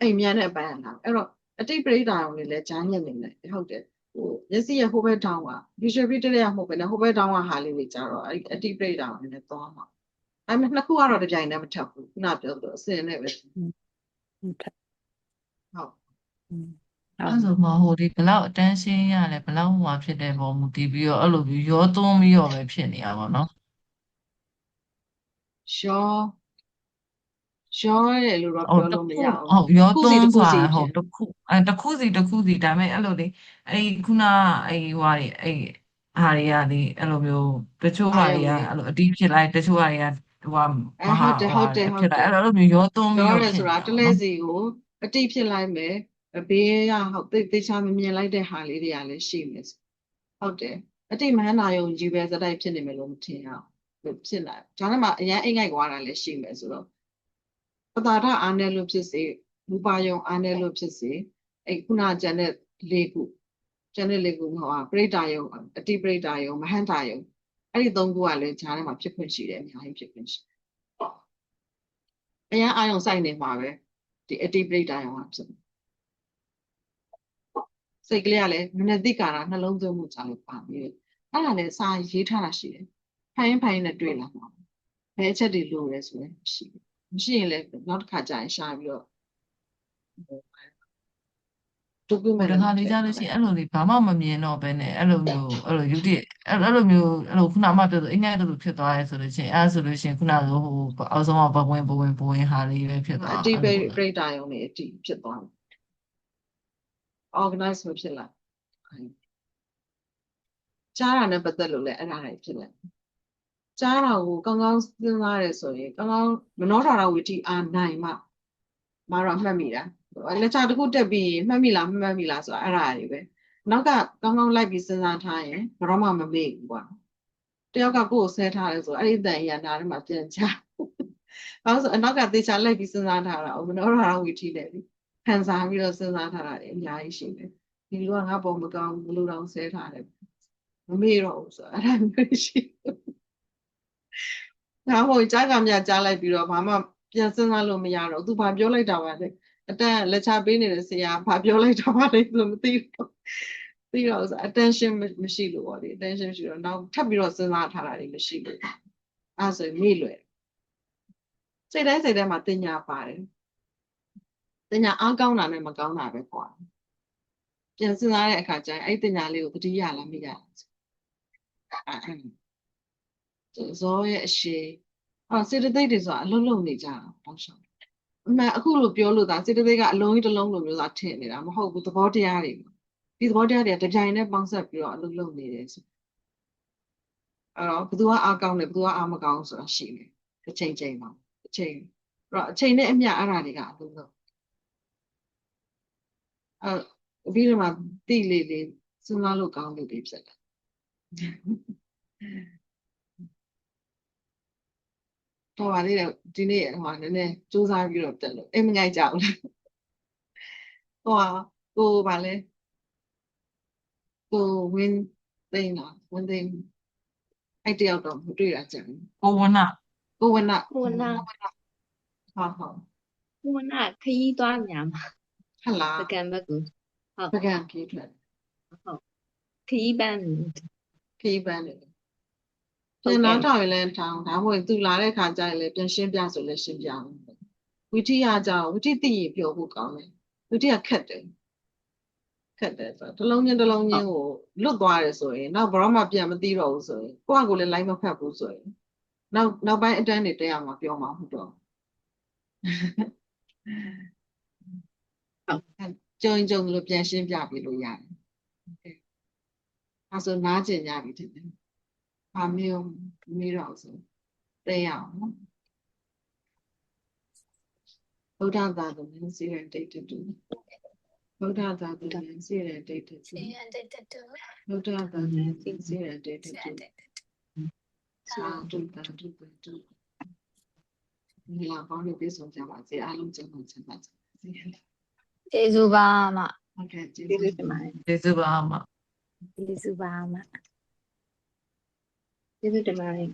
S2: အဲ့မြန်တဲ့အပိုင်းလားအဲ့တော့အတိတ်ပရိဒါအောင်လည်းဂျားညက်နေတယ်ဟုတ်တယ်ဟိုမျက်စိရဲ့ဟိုဘက်ထောင်းက visual field တဲ့ရမဟုတ်ပဲနဲ့ဟိုဘက်ထောင်းကဟာလေးတွေကြတော့အဲ့အတိတ်ပရိဒါအောင်လည်းသွားမှာအဲ့မဲ့နှစ်ခုကတော့တစ်ပြိုင်တည်းမထပ်ဘူးခုနပြောလို့အစင်နဲ့ပဲဟုတ်
S4: အဲ့ဆိုမဟိုဒီဘလောက်အတန်းရှင်းရလဲဘလောက်ဟိုဖြစ်တဲ့ပုံမူတည်ပြီးတော့အဲ့လိုပြီးရောသွန်းပြီးတော့ပဲဖြစ်နေရပါတော့
S2: ရောရဲလို့တော့ပြောလို့မရဘူး
S4: ဟုတ်ရောသွန်းဆိုတာဟုတ်တစ်ခုတစ်ခုစီဒါပေမဲ့အဲ့လိုလေအဲ့ခုနအဲ့ဟိုဟာတွေအဲ့ဟာတွေကလေအဲ့လိုမျိုးတချို့ဟာတွေကအဲ့လိုအတီးဖြစ်လိုက်တချို့ဟာတွေကဟိုဟာမဟာ
S2: ဟုတ်တယ်
S4: ဖြစ်လိုက်အဲ့လိုမျိုးရောသွန်းပြီးတော့
S2: ရောရဲဆိုတာတလဲစီကိုအတိဖြစ်လိုက်မယ်ဘေးရဟုတ်သေချာမမြင်လိုက်တဲ့ဟာလေးတွေကလည်းရှိမယ်ဟုတ်တယ်အတိမဟန္တာယုံကြီးပဲစတိုက်ဖြစ်နေမယ်လို့မထင်အောင်ဖြစ်လာဒါနဲ့မှအရန်အိမ်ငိုက်ကွာတာလည်းရှိမယ်ဆိုတော့ပတာထအားနဲ့လို့ဖြစ်စေဘူပါယုံအားနဲ့လို့ဖြစ်စေအဲ့ခုနကျန်တဲ့၄ခုဟိုပရိဒါယုံအတိပရိဒါယုံမဟန္တာယုံအဲ့ဒီ၃ခုကလည်းဂျားထဲမှာဖြစ်ခွင့်ရှိတယ်အများကြီးဖြစ်ခွင့်ရှိအရန်အာယုံစိုက်နေမှာပဲဒီအတိပရိဒါယုံကဖြစ်စိတ်ကလေးကလည်းမနတိကာရနှလုံးသွင်းမှုကြောင့်ပါပြီးအဲ့ဒါလည်းစာရေးထားတာရှိတယ်ဖိုင်းနဲ့တွေ့လာမှာဘယ်အချက်တွေလိုလဲဆိုရင်ရှိရင်လည်းနောက်တစ်ခါကြာရင်ရှာပြီးတော့ ဒုက္ခမဲ့
S4: တခါလေကြားလို့ရှိရင်အဲ့လိုလေဘာမှမမြင်တော့ဘဲနဲ့အဲ့လိုမျိုးအဲ့လိုယူတည်အဲ့လိုမျိုးအဲ့လိုခုနမှပြောဆိုအင်္ဂါတူဖြစ်သွားရဲဆိုလို့ရှိရင်အဲ့ဆိုလို့ရှိရင်ခုနကဟိုအောက်ဆုံးကဘဝင်ဟာလေးပဲဖြစ်သွား
S2: အတိပိပရိဒါယုံနေအတိဖြစ်သွားတယ် organize မဖြစ်လာကြားတာနဲ့ပတ်သက်လို့လည်းအဲ့ဒါတွေဖြစ်လာကြားတာကိုကောင်းကောင်းစဉ်းစားရဲဆိုရင်ကောင်းကောင်းမနောထာရဝိတိအာနိုင်မှမတော့မှတ်မိတာလက်ချတစ်ခုတက်ပြီးမှတ်မိလားမမှတ်မိလားဆိုတာအဲ့ဒါတွေပဲနောက်ကကောင်းကောင်းလိုက်ပြီးစဉ်းစားထားရင်ဘယ်တော့မှမမေ့ဘူးကွာတယောက်ကကိုယ်ကိုဆဲထားတယ်ဆိုအဲ့ဒီတန်ရနာထဲမှာပြန်ချဘာလို့ဆိုအနောက်ကသေချာလိုက်ပြီးစဉ်းစားထားတာမနောထာရဝိတိတယ်ခံစားပြီးတော့စဉ်းစားထားတာအများကြီးရှိတယ်ဒီလူကငါပုံမကောင်းဘူးလူတော်ဆဲထားတယ်မမေ့တော့ဘူးဆိုအဲ့ဒါမျိုးရှိငါဟိုကြားကမြကြားလိုက်ပြီးတော့ဘာမှပြန်စဉ်းစားလို့မရတော့သူဘာပြောလိုက်တာပါလဲအတန်းလက်ချပေးနေတဲ့ဆရာဘာပြောလိုက်တာပါလဲလို့မသိတော့ပြီးတော့ဆို attention မရှိလို့ပေါ့လေ attention မရှိတော့နောက်ထပ်ပြီးတော့စဉ်းစားထားတာတွေမရှိလို့အဲ့ဆိုမေ့လွယ်စိတ်တိုင်းမှာတင်ညာပါတယ်တင်ညာအားကောင်းတာနဲ့မကောင်းတာပဲကွာပြန်စဉ်းစားတဲ့အခါကျရင်အဲ့တင်ညာလေးကိုသတိရလားမရလားဇောရဲ့အရှိစေတသိက်တွေဆိုတာအလုံးလုံးနေကြတာတောင်းရှောက်အမှန်အခုလိုပြောလို့ဒါစေတသိက်ကအလုံးကြီးတစ်လုံးလိုမျိုးသာထင်နေတာမဟုတ်ဘူးသဘောတရားတွေဒီသဘောတရားတွေကတပြိုင်တည်းပေါင်းစပ်ပြီးတော့အလုံးလုံးနေတယ်ဆိုအဲ့တော့ဘယ်သူကအားကောင်းတယ်ဘယ်သူကအားမကောင်းဆိုတာရှိတယ်တစ်ချိန်မှာအချိန်နဲ့အမျှအဲ့ဓာတွေကအလုံးလုံးပြီးတော့မှတိလေးစဉ်းစားလို့ကောင်းလို့ဖြစ်တယ်တော့ပါလေဒီနေ့ဟိုနည်းနည်းစူးစမ်းပြီးတော့တက်လို့အိမ်မငိုက်ကြဘူးလားဟိုကိုပါလေကိုဝင်းသိန်းလားဝင်းသိန်းအဲ့တယောက်တော့မတွေ့တာကြံ
S4: ကိုဝန
S2: ကိုဝန
S6: ကိုနာ
S2: ဟုတ်
S6: ကိုနာခရီးသွားများမှာ
S2: ဟလာ
S6: ပကံဘက်ကို
S2: ပကံပြေးထွက်
S6: ခရီးပန်း
S2: ခီးပန်းတယ်ပြန်နောက်ထောင်ရင်လည်းထောင်ဒါမှမဟုတ်သူလာတဲ့ခါကျရင်လည်းပြန်ရှင်းပြဆိုလည်းရှင်းပြအောင်ဝီထိကကြောင့်ဝီထိသိရင်ပြောဖို့ကောင်းတယ်ဝီထိကခက်တယ်ဆိုတော့တစ်လုံးချင်းကိုလွတ်သွားတယ်ဆိုရင်နောက်ဘာမှပြန်မသိတော့ဘူးဆိုရင်ကိုယ့်အကိုလည်းလိုက်မဖက်ဘူးဆိုရင်နောက်ပိုင်းအတန်းတွေတက်ရမှာပြောမှာဟုတ်တော့ကြုံလို့ပြန်ရှင်းပြပေးလို့ရတယ်အဲဆိုနားကျင်ကြပြီတဲ့ဘာမျိုးမေးတော့ဆိုတက်ရအောင်နော်ဗုဒ္ဓသာသနာစီရင်တိတ်တူဗုဒ္ဓသာသနာစီရင်တိတ်တူ
S3: စေရတဲ့တတူ
S2: ဗုဒ္ဓသာသနာစီရင်တိတ်တူသာတူဒီလာပေါင်းလို့ပြေဆုံးကြပါစေအားလုံးကျမ်းပါချမ်းသာကြပါစေ
S3: ကျေးဇူးပါမ
S2: ဟုတ်ကဲ့ကျေး
S6: ကျေး
S2: ဇူး
S6: ဇူးတင်ပါတယ်
S4: ကျေးဇူးပါအမ
S6: ကျေးဇူးပါမကျေးဇူးတင်ပါတယ်